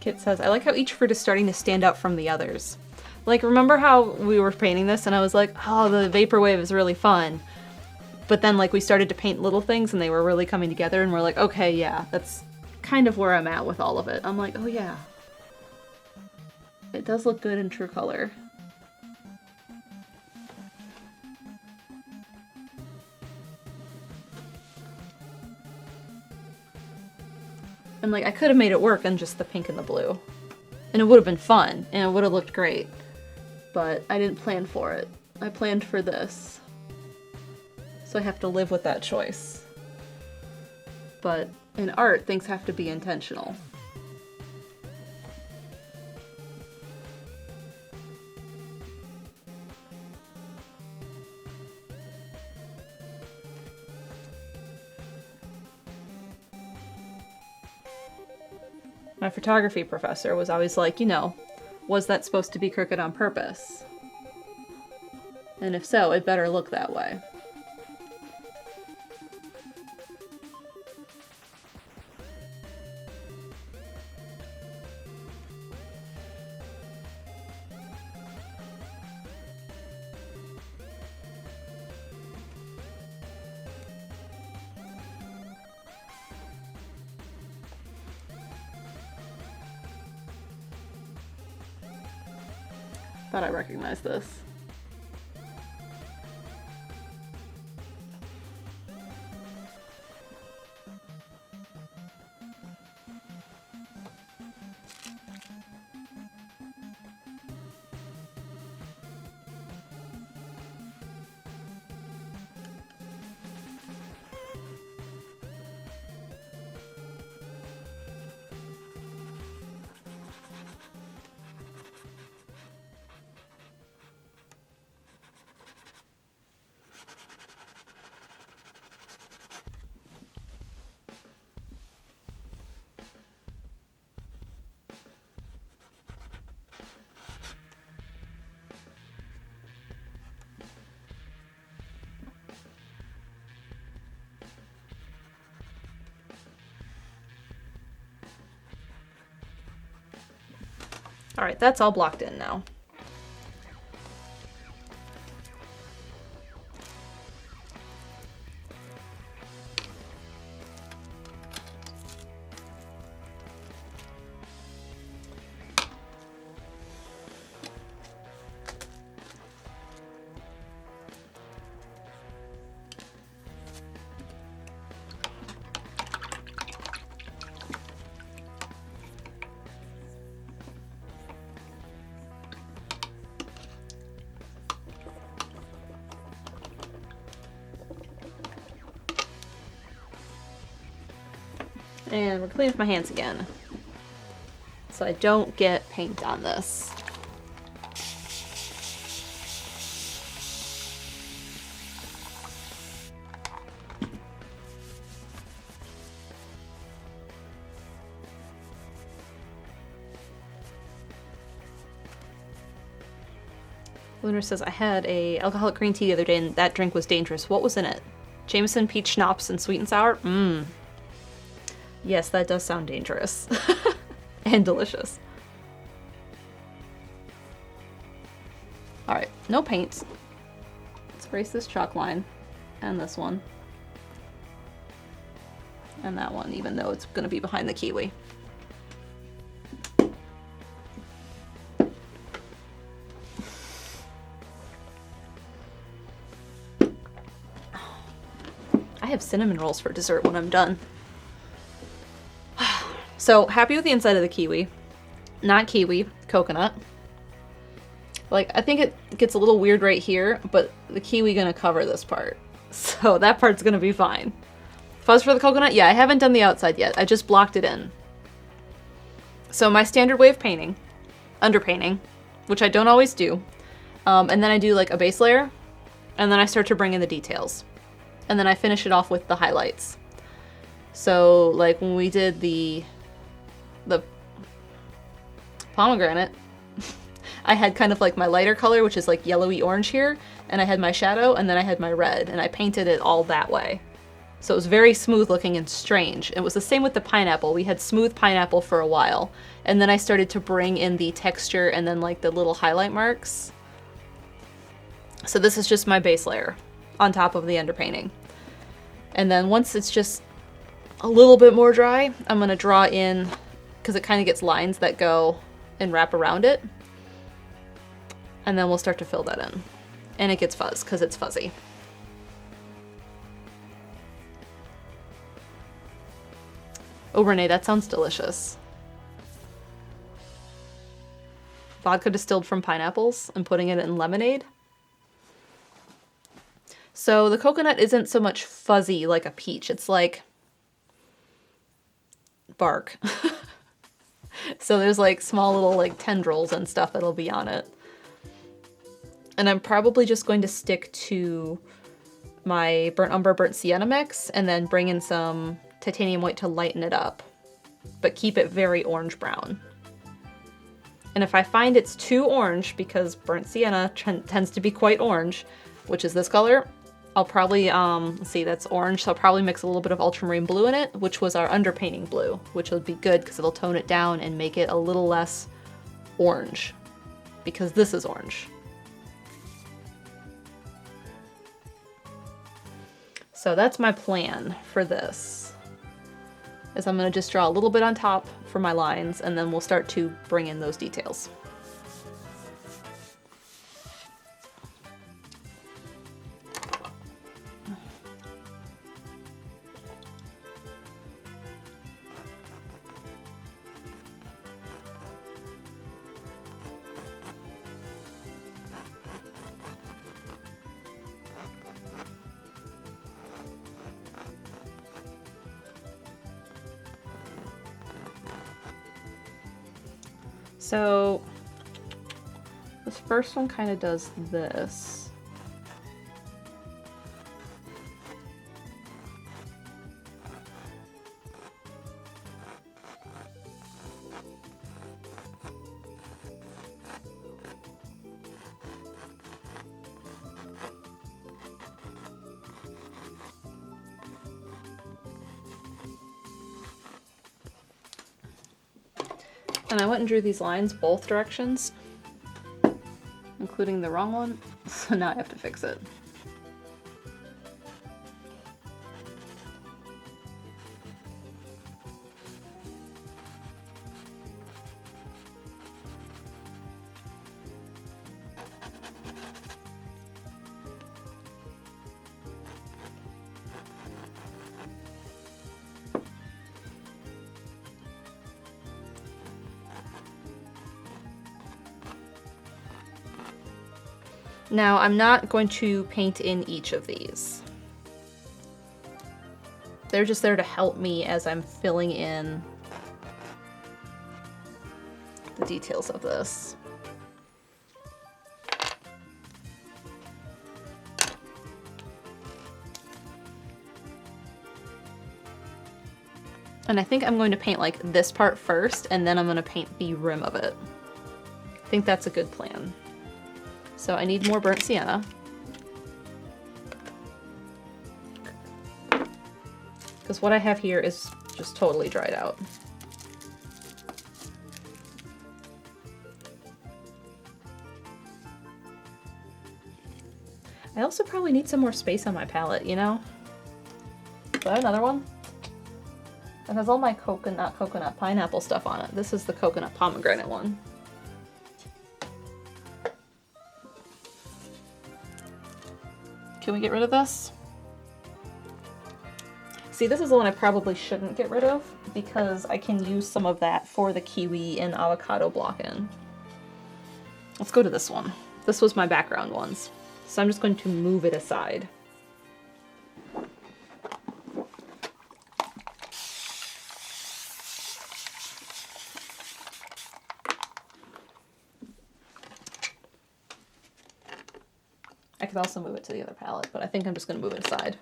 Kit says, I like how each fruit is starting to stand out from the others. Like, remember how we were painting this and I was like, oh, the vaporwave is really fun. But then, like, we started to paint little things and they were really coming together and we're like, okay, yeah, that's kind of where I'm at with all of it. I'm like, oh yeah. It does look good in true color. And like, I could have made it work in just the pink and the blue. And it would have been fun, and it would have looked great. But I didn't plan for it. I planned for this. So I have to live with that choice. But in art, things have to be intentional. My photography professor was always like, you know, was that supposed to be crooked on purpose? And if so, it better look that way. Thought I recognized this. All right, that's all blocked in now. And we're cleaning up my hands again. So so I don't get paint on this. Lunar says, I had a alcoholic green tea the other day and that drink was dangerous. What was in it? Jameson, peach schnapps, and sweet and sour? Mmm. Yes, that does sound dangerous. And delicious. Alright, no paint. Let's erase this chalk line. And this one. And that one, even though it's going to be behind the kiwi. I have cinnamon rolls for dessert when I'm done. So, happy with the inside of the kiwi. Not kiwi, coconut. Like, I think it gets a little weird right here, but the kiwi gonna cover this part. So that part's gonna be fine. Fuzz for the coconut? Yeah, I haven't done the outside yet. I just blocked it in. So my standard way of painting, underpainting, which I don't always do, and then I do like a base layer, and then I start to bring in the details. And then I finish it off with the highlights. So like when we did the pomegranate, I had kind of like my lighter color, which is like yellowy orange here, and I had my shadow, and then I had my red, and I painted it all that way. So it was very smooth looking and strange. It was the same with the pineapple. We had smooth pineapple for a while, and then I started to bring in the texture and then like the little highlight marks. So this is just my base layer on top of the underpainting. And then once it's just a little bit more dry, I'm gonna draw in, because it kind of gets lines that go and wrap around it. And then we'll start to fill that in. And it gets fuzz, because it's fuzzy. Oh, Renee, that sounds delicious. Vodka distilled from pineapples and putting it in lemonade. So the coconut isn't so much fuzzy like a peach. It's like bark. So there's like small little like tendrils and stuff that'll be on it. And I'm probably just going to stick to my burnt umber, burnt sienna mix and then bring in some titanium white to lighten it up, but keep it very orange brown. And if I find it's too orange, because burnt sienna tends to be quite orange, which is this color, I'll probably, let's see, that's orange, so I'll probably mix a little bit of ultramarine blue in it, which was our underpainting blue, which will be good because it'll tone it down and make it a little less orange, because this is orange. So that's my plan for this, is I'm gonna just draw a little bit on top for my lines, and then we'll start to bring in those details. So this first one kind of does this. And I went and drew these lines both directions, including the wrong one, so now I have to fix it. Now, I'm not going to paint in each of these. They're just there to help me as I'm filling in the details of this. And I think I'm going to paint like this part first, and then I'm going to paint the rim of it. I think that's a good plan. So I need more burnt sienna. Because what I have here is just totally dried out. I also probably need some more space on my palette, you know? Do I have another one? It has all my coconut, pineapple stuff on it. This is the coconut pomegranate one. Can we get rid of this? See, this is the one I probably shouldn't get rid of because I can use some of that for the kiwi and avocado block-in. Let's go to this one. This was my background ones. So I'm just going to move it aside. I could also move it to the other palette, but I think I'm just going to move it aside.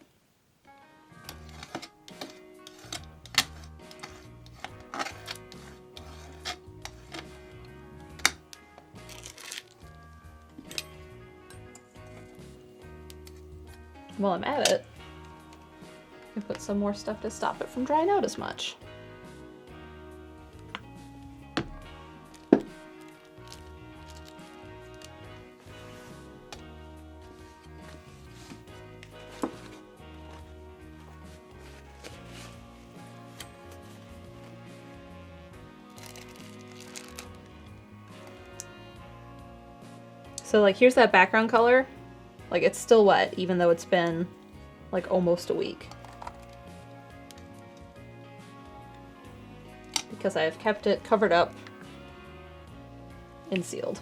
While I'm at it, I can put some more stuff to stop it from drying out as much. So like here's that background color. Like it's still wet even though it's been like almost a week. Because I have kept it covered up and sealed.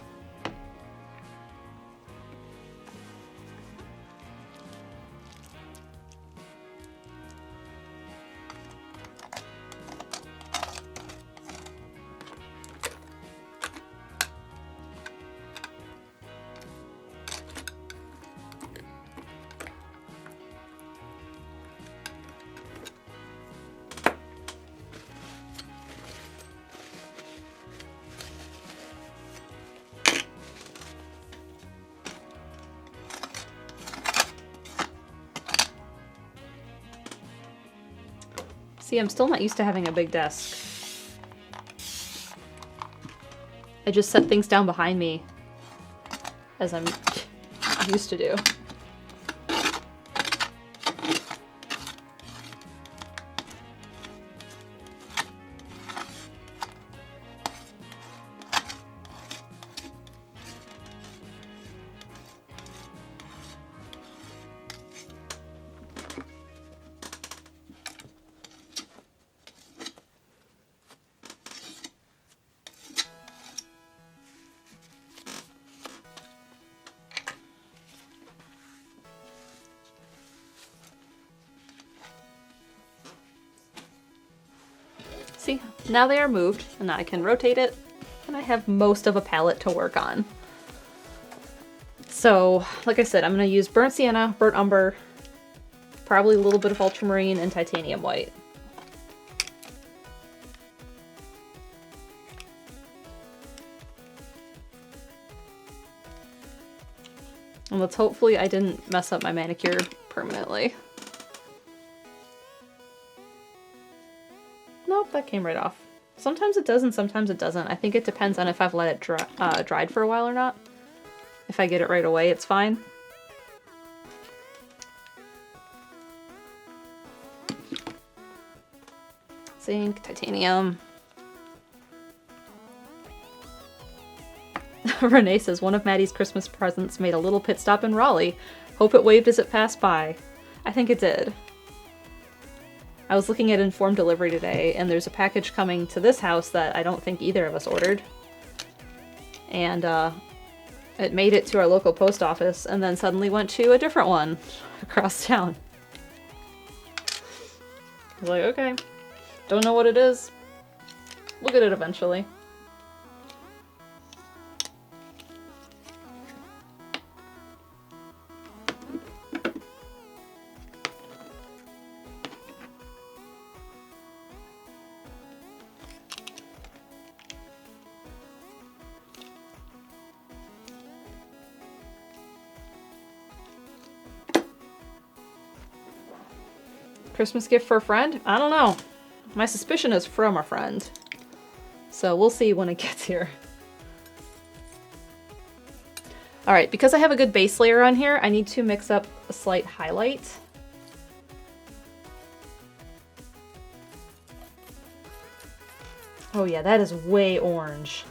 See, I'm still not used to having a big desk. I just set things down behind me, as I'm used to do. See, now they are moved, and I can rotate it, and I have most of a palette to work on. So, like I said, I'm going to use burnt sienna, burnt umber, probably a little bit of ultramarine, and titanium white. And let's hopefully I didn't mess up my manicure permanently. Nope, that came right off. Sometimes it does and sometimes it doesn't. I think it depends on if I've let it dried for a while or not. If I get it right away, it's fine. Zinc, titanium. Renee says, one of Maddie's Christmas presents made a little pit stop in Raleigh. Hope it waved as it passed by. I think it did. I was looking at Informed Delivery today, and there's a package coming to this house that I don't think either of us ordered. And it made it to our local post office, and then suddenly went to a different one across town. I was like, okay, don't know what it is. We'll get it eventually. Christmas gift for a friend? I don't know. My suspicion is from a friend. So we'll see when it gets here. Alright, because I have a good base layer on here, I need to mix up a slight highlight. Oh yeah, that is way orange.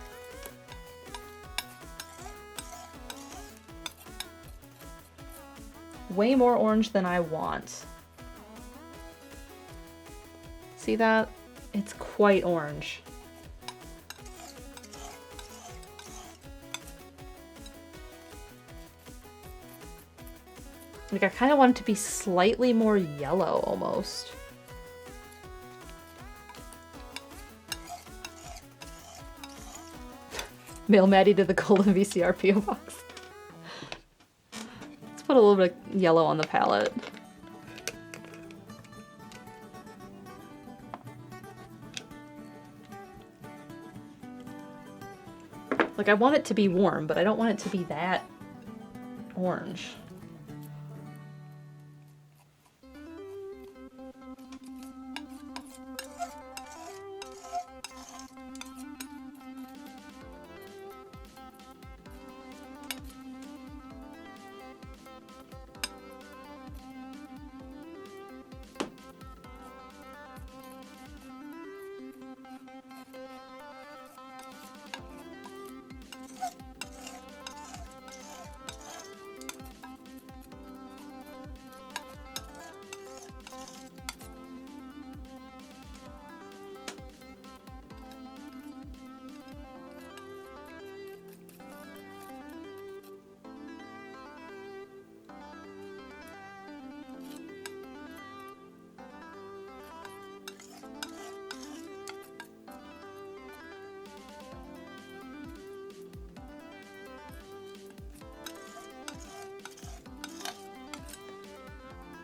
Way more orange than I want. See that? It's quite orange. Like, I kind of want it to be slightly more yellow, almost. Mail Maddie to the golden VCR PO box. Let's put a little bit of yellow on the palette. Like, I want it to be warm, but I don't want it to be that orange.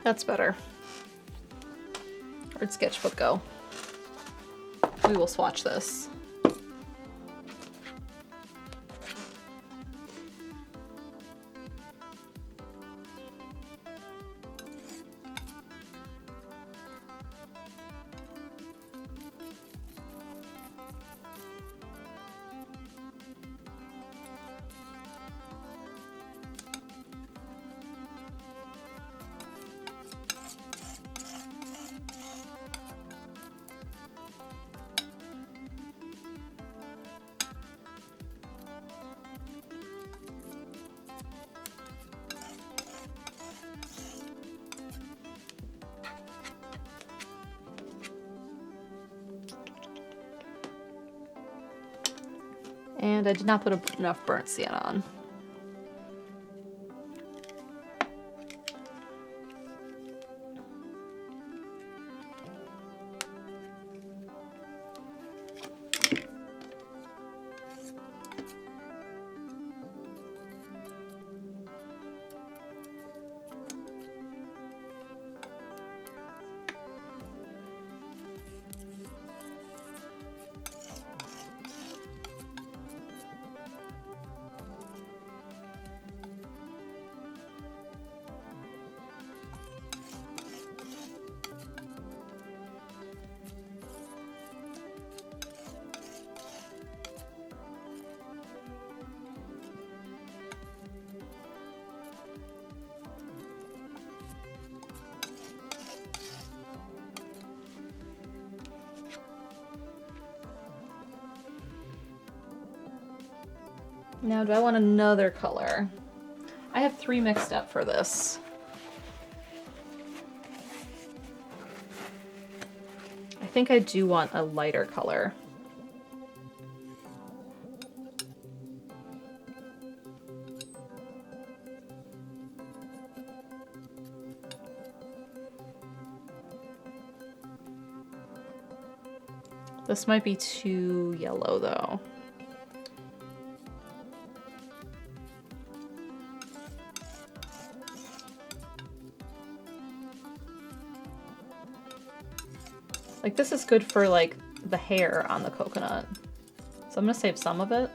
That's better. Where'd Sketchbook go? We will swatch this. And I did not put enough burnt sienna on. Now, do I want another color? I have 3 mixed up for this. I think I do want a lighter color. This might be too yellow, though. Like, this is good for, like, the hair on the coconut. So I'm gonna save some of it.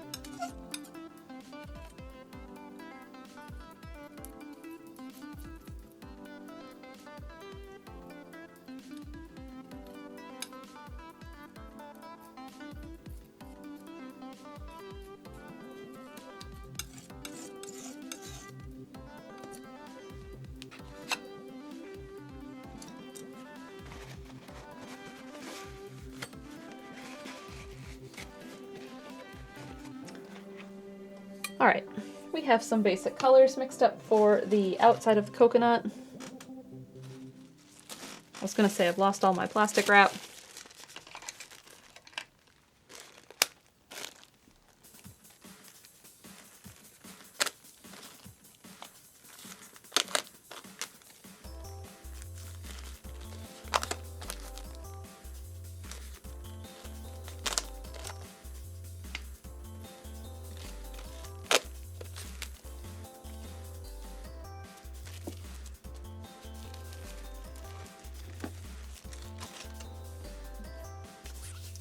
All right, we have some basic colors mixed up for the outside of the coconut. I was gonna say I've lost all my plastic wrap.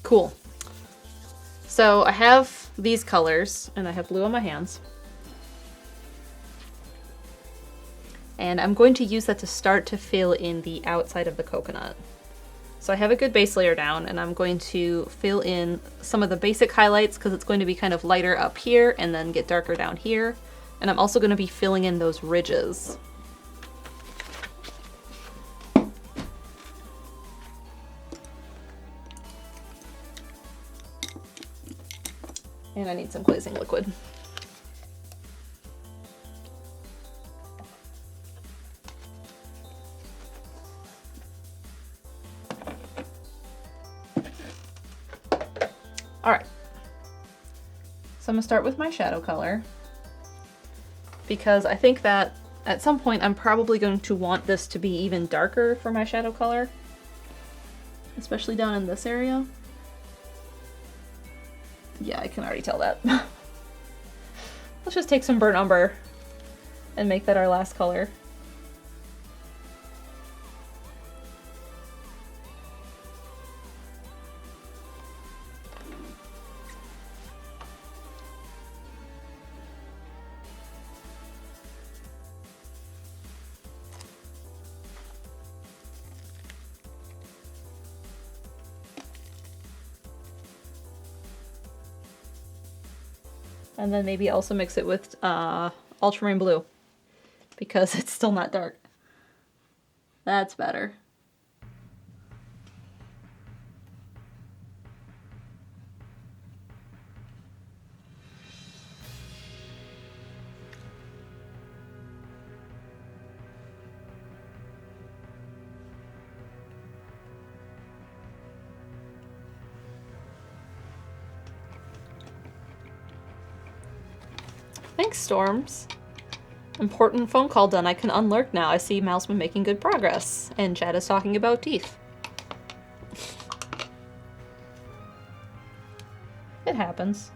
Cool. So I have these colors, and I have blue on my hands. And I'm going to use that to start to fill in the outside of the coconut. So I have a good base layer down, and I'm going to fill in some of the basic highlights because it's going to be kind of lighter up here and then get darker down here. And I'm also going to be filling in those ridges. And I need some glazing liquid. All right, so I'm gonna start with my shadow color because I think that at some point I'm probably going to want this to be even darker for my shadow color, especially down in this area. Yeah, I can already tell that. Let's just take some burnt umber and make that our last color. And then maybe also mix it with ultramarine blue because it's still not dark. That's better. Thanks, Storms. Important phone call done. I can unlurk now. I see Mal's been making good progress. And Chad is talking about teeth. It happens.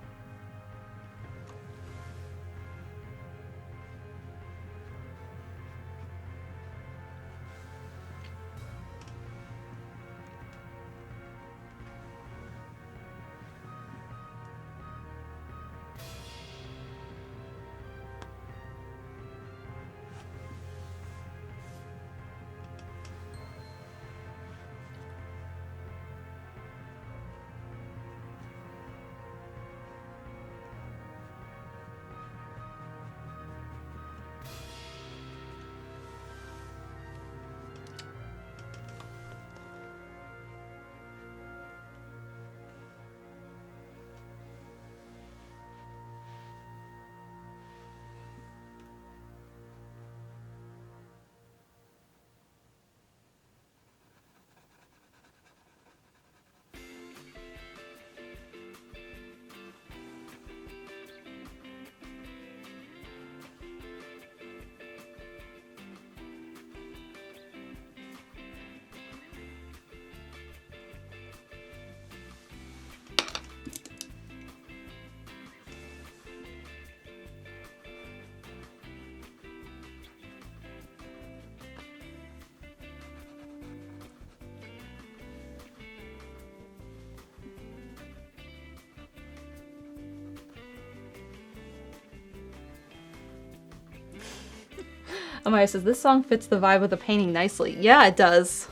Amaya says, this song fits the vibe of the painting nicely. Yeah, it does.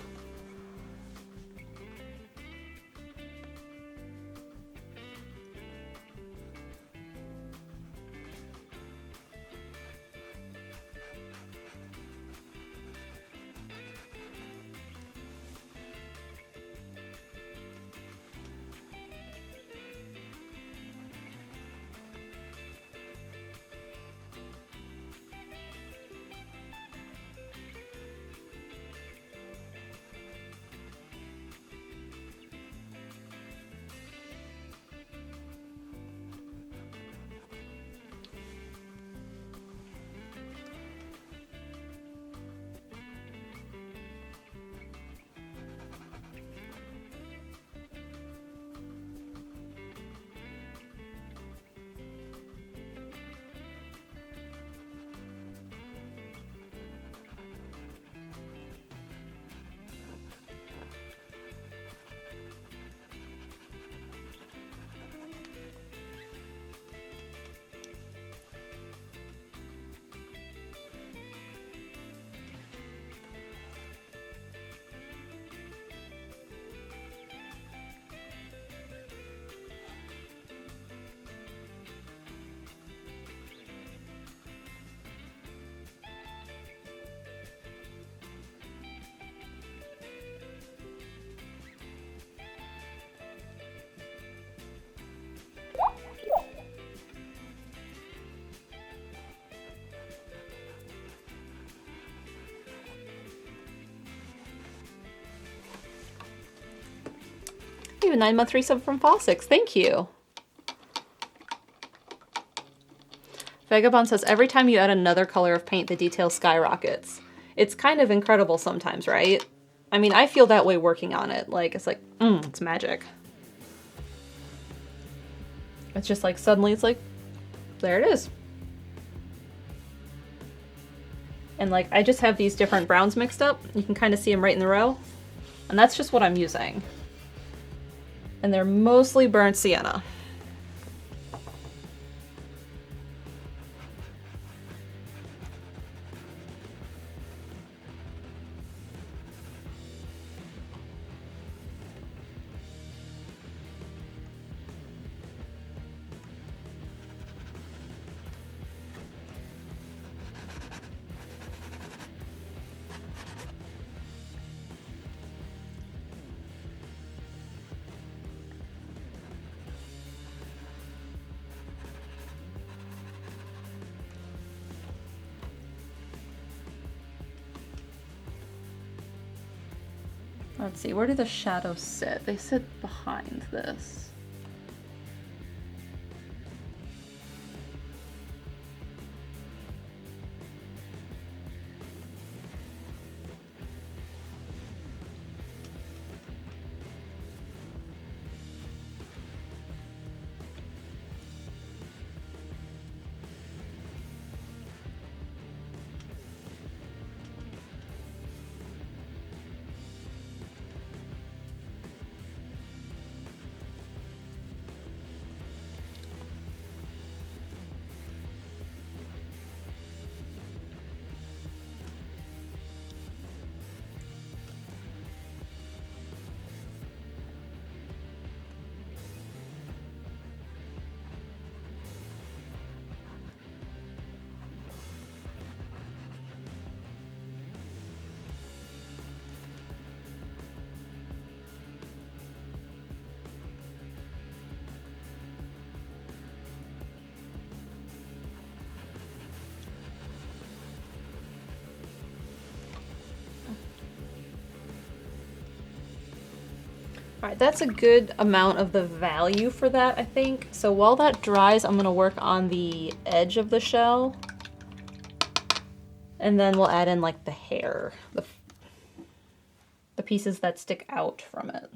You have a 9-month resub from Fossix. Thank you. Vagabond says, every time you add another color of paint, the detail skyrockets. It's kind of incredible sometimes, right? I mean, I feel that way working on it. Like, it's like, it's magic. It's just like, suddenly it's like, there it is. And like, I just have these different browns mixed up. You can kind of see them right in the row. And that's just what I'm using. And they're mostly burnt sienna. Let's see, where do the shadows sit? They sit behind this. All right, that's a good amount of the value for that, I think. So while that dries, I'm gonna work on the edge of the shell. And then we'll add in like the hair, the pieces that stick out from it.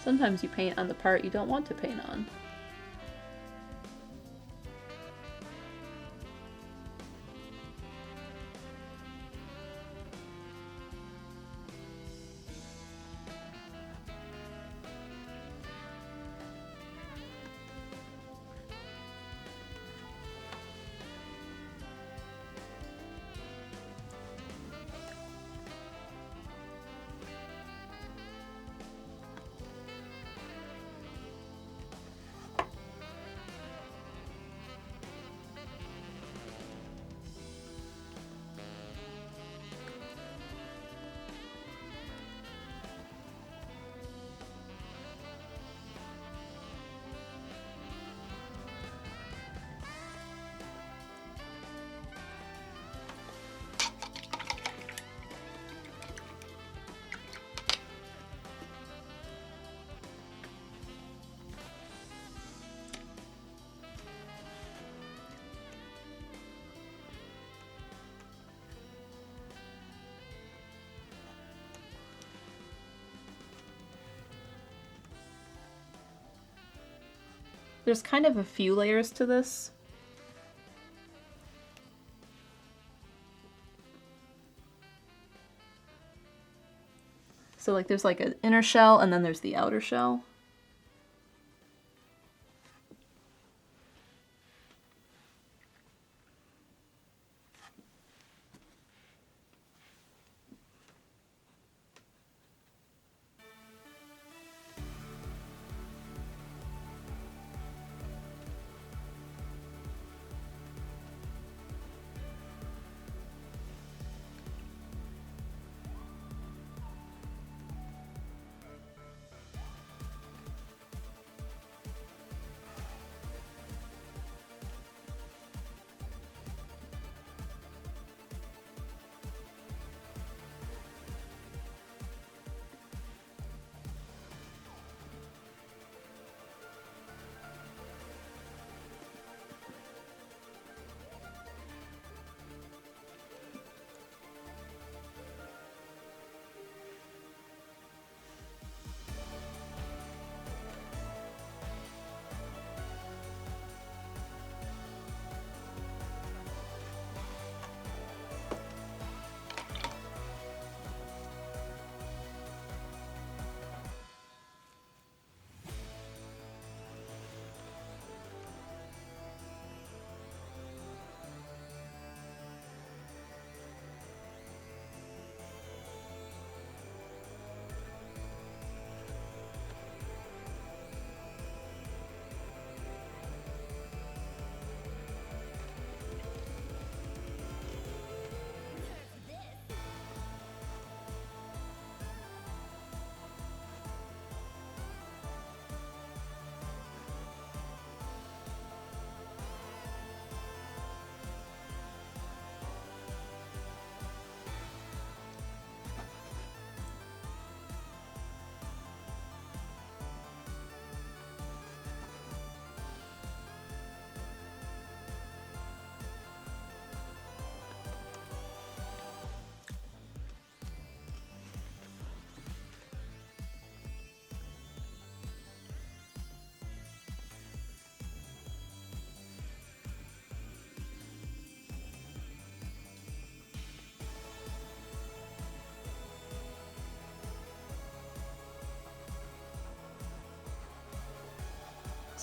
Sometimes you paint on the part you don't want to paint on. There's kind of a few layers to this. So like there's like an inner shell and then there's the outer shell.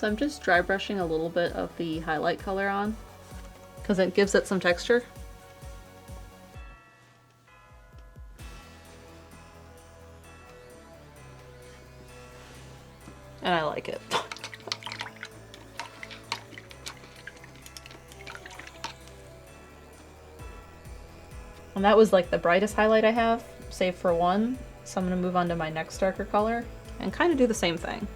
So I'm just dry brushing a little bit of the highlight color on because it gives it some texture. And I like it. And that was like the brightest highlight I have, save for one. So I'm gonna move on to my next darker color and kind of do the same thing.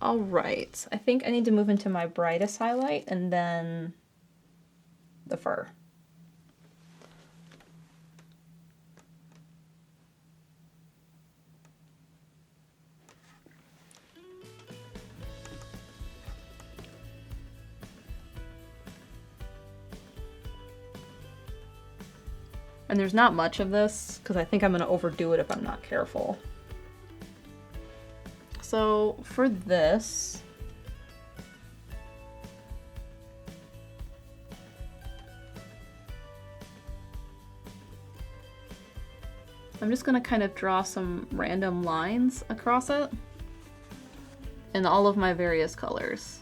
All right, I think I need to move into my brightest highlight and then the fur. And there's not much of this because I think I'm going to overdo it if I'm not careful. So for this, I'm just gonna kind of draw some random lines across it in all of my various colors.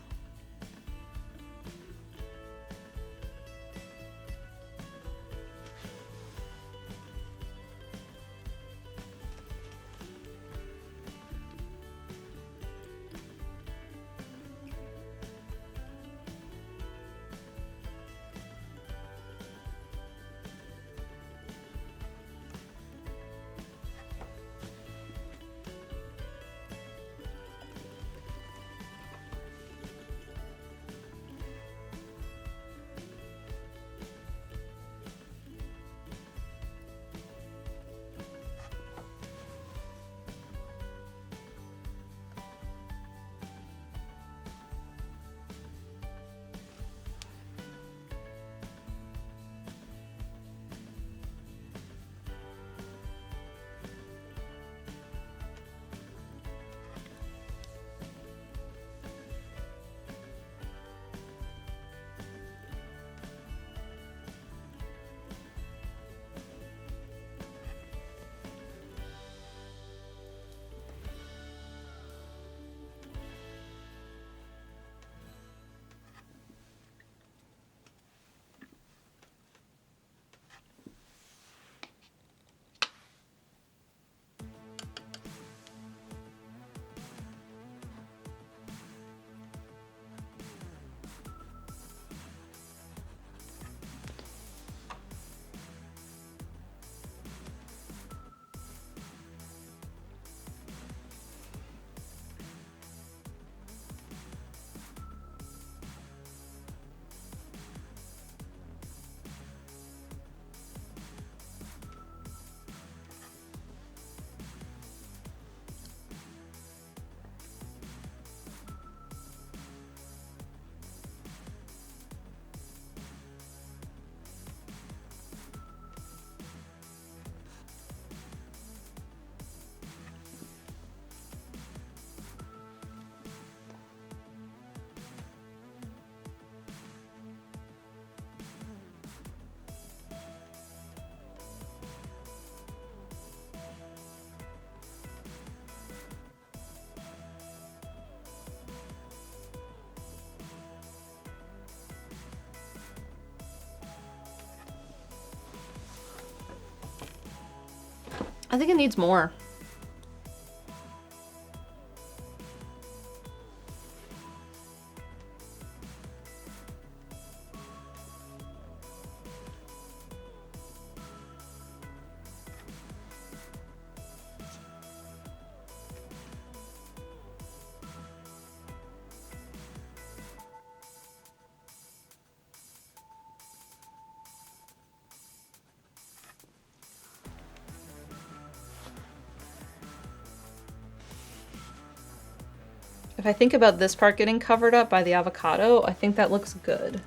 I think it needs more. If I think about this part getting covered up by the avocado, I think that looks good.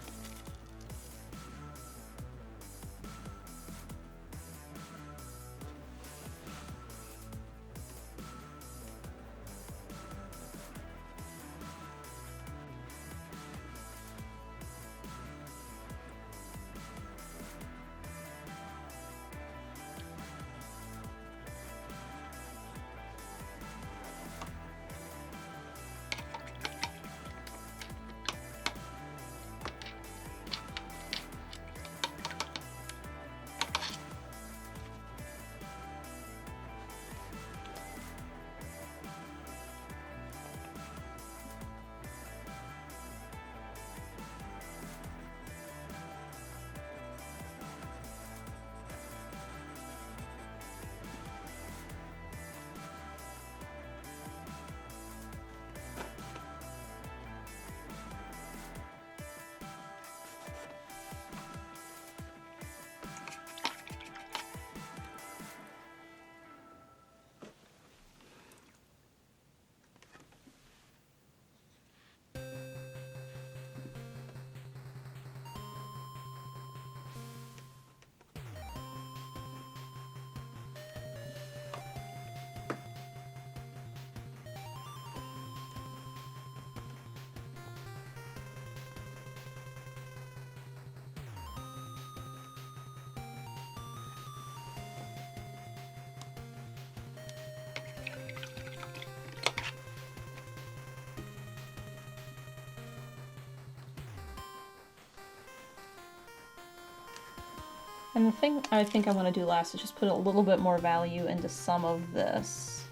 And the thing I think I want to do last is just put a little bit more value into some of this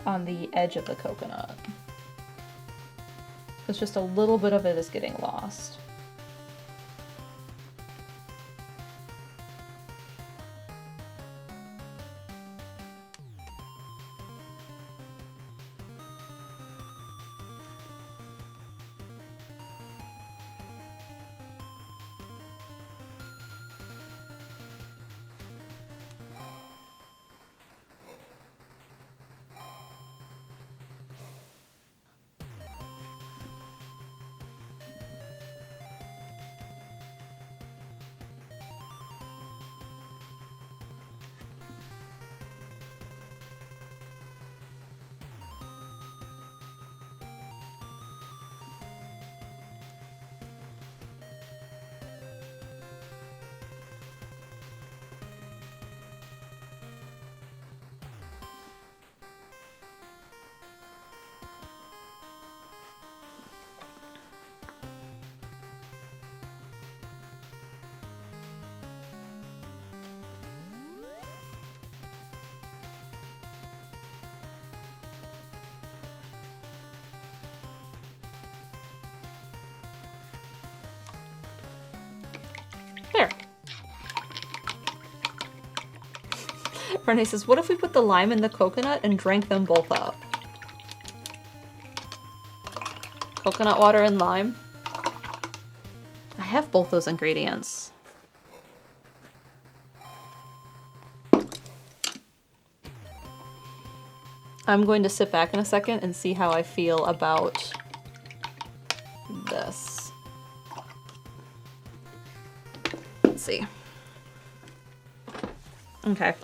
on the edge of the coconut. Because just a little bit of it is getting lost. There. Renee says, what if we put the lime in the coconut and drank them both up? Coconut water and lime. I have both those ingredients. I'm going to sit back in a second and see how I feel about this. Let's see. Okay.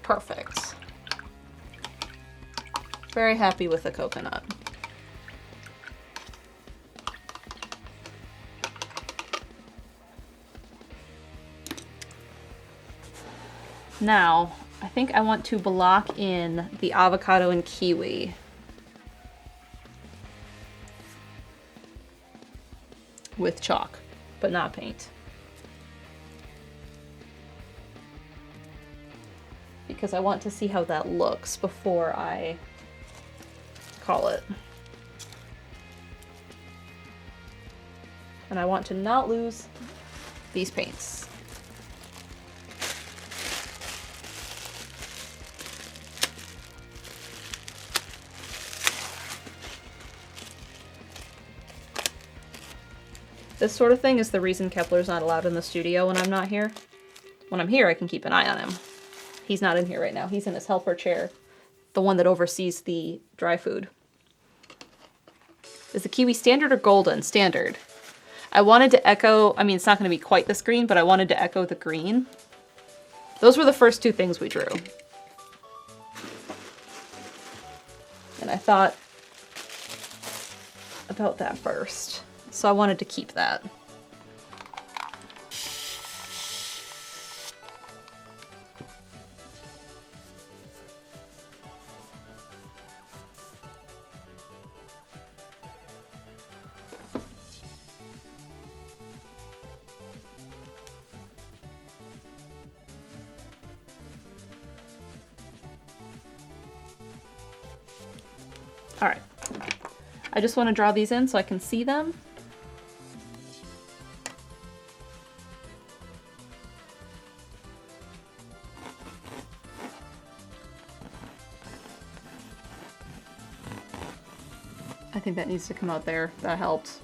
Perfect. Very happy with the coconut. Now, I think I want to block in the avocado and kiwi. With chalk, but not paint. Because I want to see how that looks before I call it. And I want to not lose these paints. This sort of thing is the reason Kepler's not allowed in the studio when I'm not here. When I'm here, I can keep an eye on him. He's not in here right now. He's in his helper chair, the one that oversees the dry food. Is the kiwi standard or golden? Standard. I wanted to echo, I mean, it's not going to be quite this green, but I wanted to echo the green. Those were the first two things we drew. And I thought out that first. So I wanted to keep that. All right, I just want to draw these in so I can see them. I think that needs to come out there. That helped.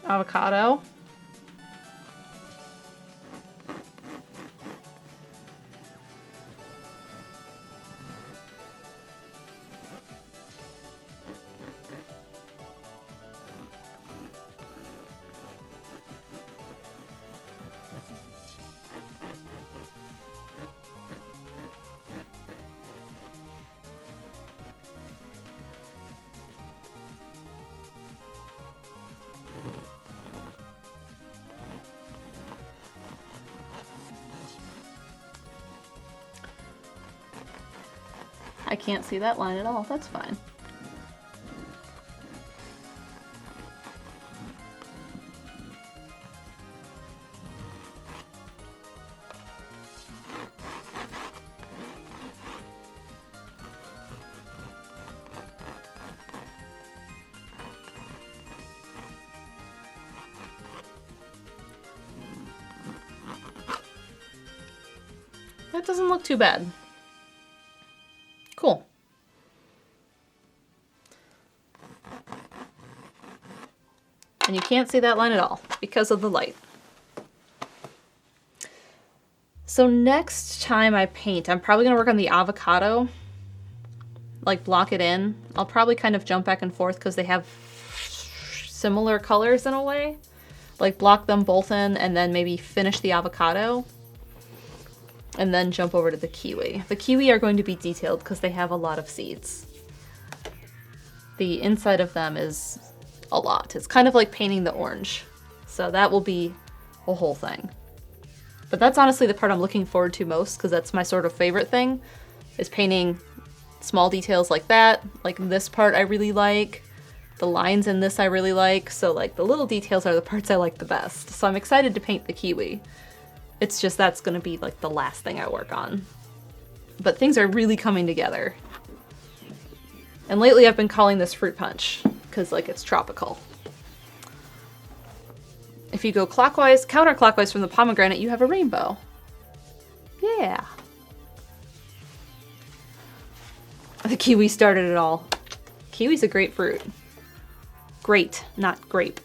Avocado. I can't see that line at all. That's fine. That doesn't look too bad. Cool. And you can't see that line at all because of the light. So next time I paint, I'm probably gonna work on the avocado, like block it in. I'll probably kind of jump back and forth because they have similar colors in a way. Like block them both in and then maybe finish the avocado. And then jump over to the kiwi. The kiwi are going to be detailed because they have a lot of seeds. The inside of them is a lot. It's kind of like painting the orange. So that will be a whole thing. But that's honestly the part I'm looking forward to most because that's my sort of favorite thing, is painting small details like that. Like this part I really like. The lines in this I really like. So like the little details are the parts I like the best. So I'm excited to paint the kiwi. It's just that's gonna be like the last thing I work on. But things are really coming together. And lately I've been calling this fruit punch because like it's tropical. If you go clockwise, counterclockwise from the pomegranate, you have a rainbow. Yeah. The kiwi started it all. Kiwi's a great fruit. Great, not grape.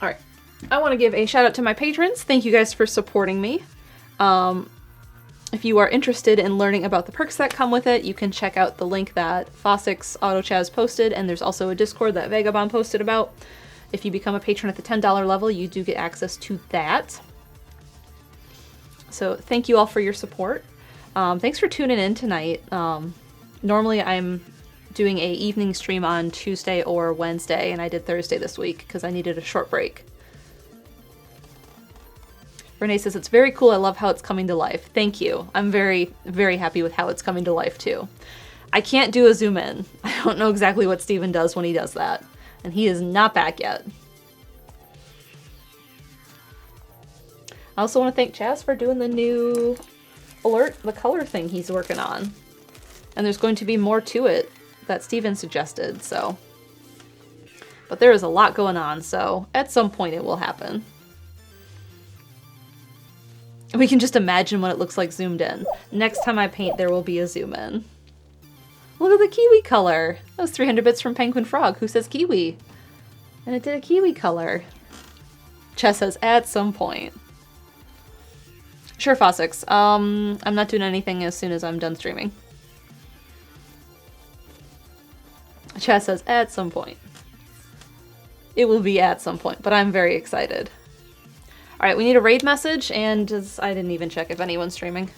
All right, I want to give a shout out to my patrons. Thank you guys for supporting me. If you are interested in learning about the perks that come with it, you can check out the link that Fossix AutoChaz posted, and there's also a Discord that Vagabond posted about. If you become a patron at the $10 level, you do get access to that. So thank you all for your support. Thanks for tuning in tonight. Normally I'm doing a evening stream on Tuesday or Wednesday, and I did Thursday this week because I needed a short break. Renee says, it's very cool. I love how it's coming to life. Thank you. I'm very, very happy with how it's coming to life too. I can't do a zoom in. I don't know exactly what Steven does when he does that. And he is not back yet. I also want to thank Chaz for doing the new alert, the color thing he's working on. And there's going to be more to it that Steven suggested, so. But there is a lot going on, so at some point it will happen. We can just imagine what it looks like zoomed in. Next time I paint, there will be a zoom in. Look at the kiwi color. That was 300 bits from Penguin Frog, who says kiwi. And it did a kiwi color. Chess says, at some point. Sure, Fossix. I'm not doing anything as soon as I'm done streaming. Chess says, at some point. It will be at some point, but I'm very excited. Alright, we need a raid message, and I didn't even check if anyone's streaming.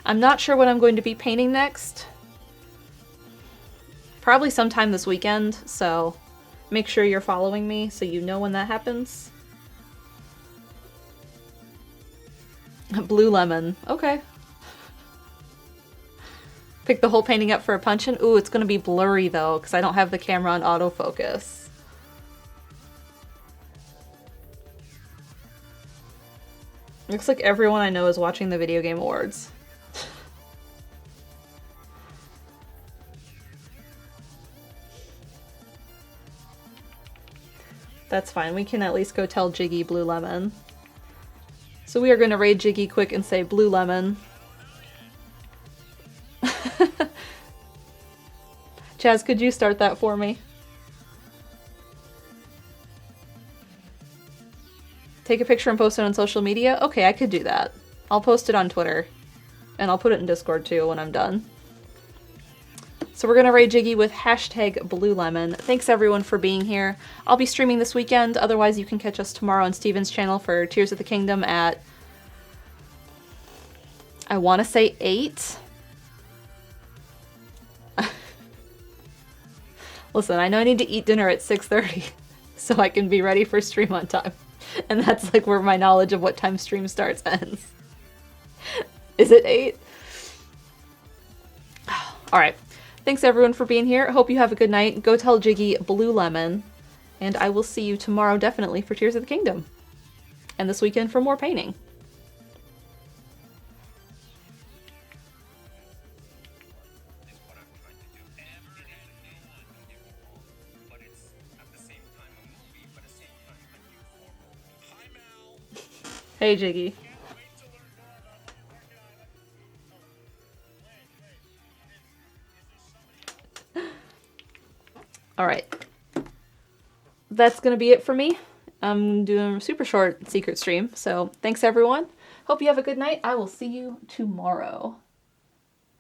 I'm not sure what I'm going to be painting next. Probably sometime this weekend, so make sure you're following me so you know when that happens. Blue lemon. Okay. Pick the whole painting up for a punch-in. Ooh, it's gonna be blurry though, because I don't have the camera on autofocus. Looks like everyone I know is watching the Video Game Awards. That's fine, we can at least go tell Jiggy Blue Lemon. So we are going to raid Jiggy quick and say Blue Lemon. Chaz, could you start that for me? Take a picture and post it on social media? Okay, I could do that. I'll post it on Twitter. And I'll put it in Discord too when I'm done. So we're going to raid Jiggy with hashtag Blue Lemon. Thanks everyone for being here. I'll be streaming this weekend. Otherwise, you can catch us tomorrow on Steven's channel for Tears of the Kingdom at, I want to say 8. Listen, I know I need to eat dinner at 6:30 so I can be ready for stream on time. And that's like where my knowledge of what time stream starts ends. Is it 8? Alright. Thanks everyone for being here. Hope you have a good night. Go tell Jiggy Blue Lemon. And I will see you tomorrow definitely for Tears of the Kingdom. And this weekend for more painting. Hey Jiggy. Alright. That's gonna be it for me. I'm doing a super short secret stream, so thanks everyone. Hope you have a good night. I will see you tomorrow.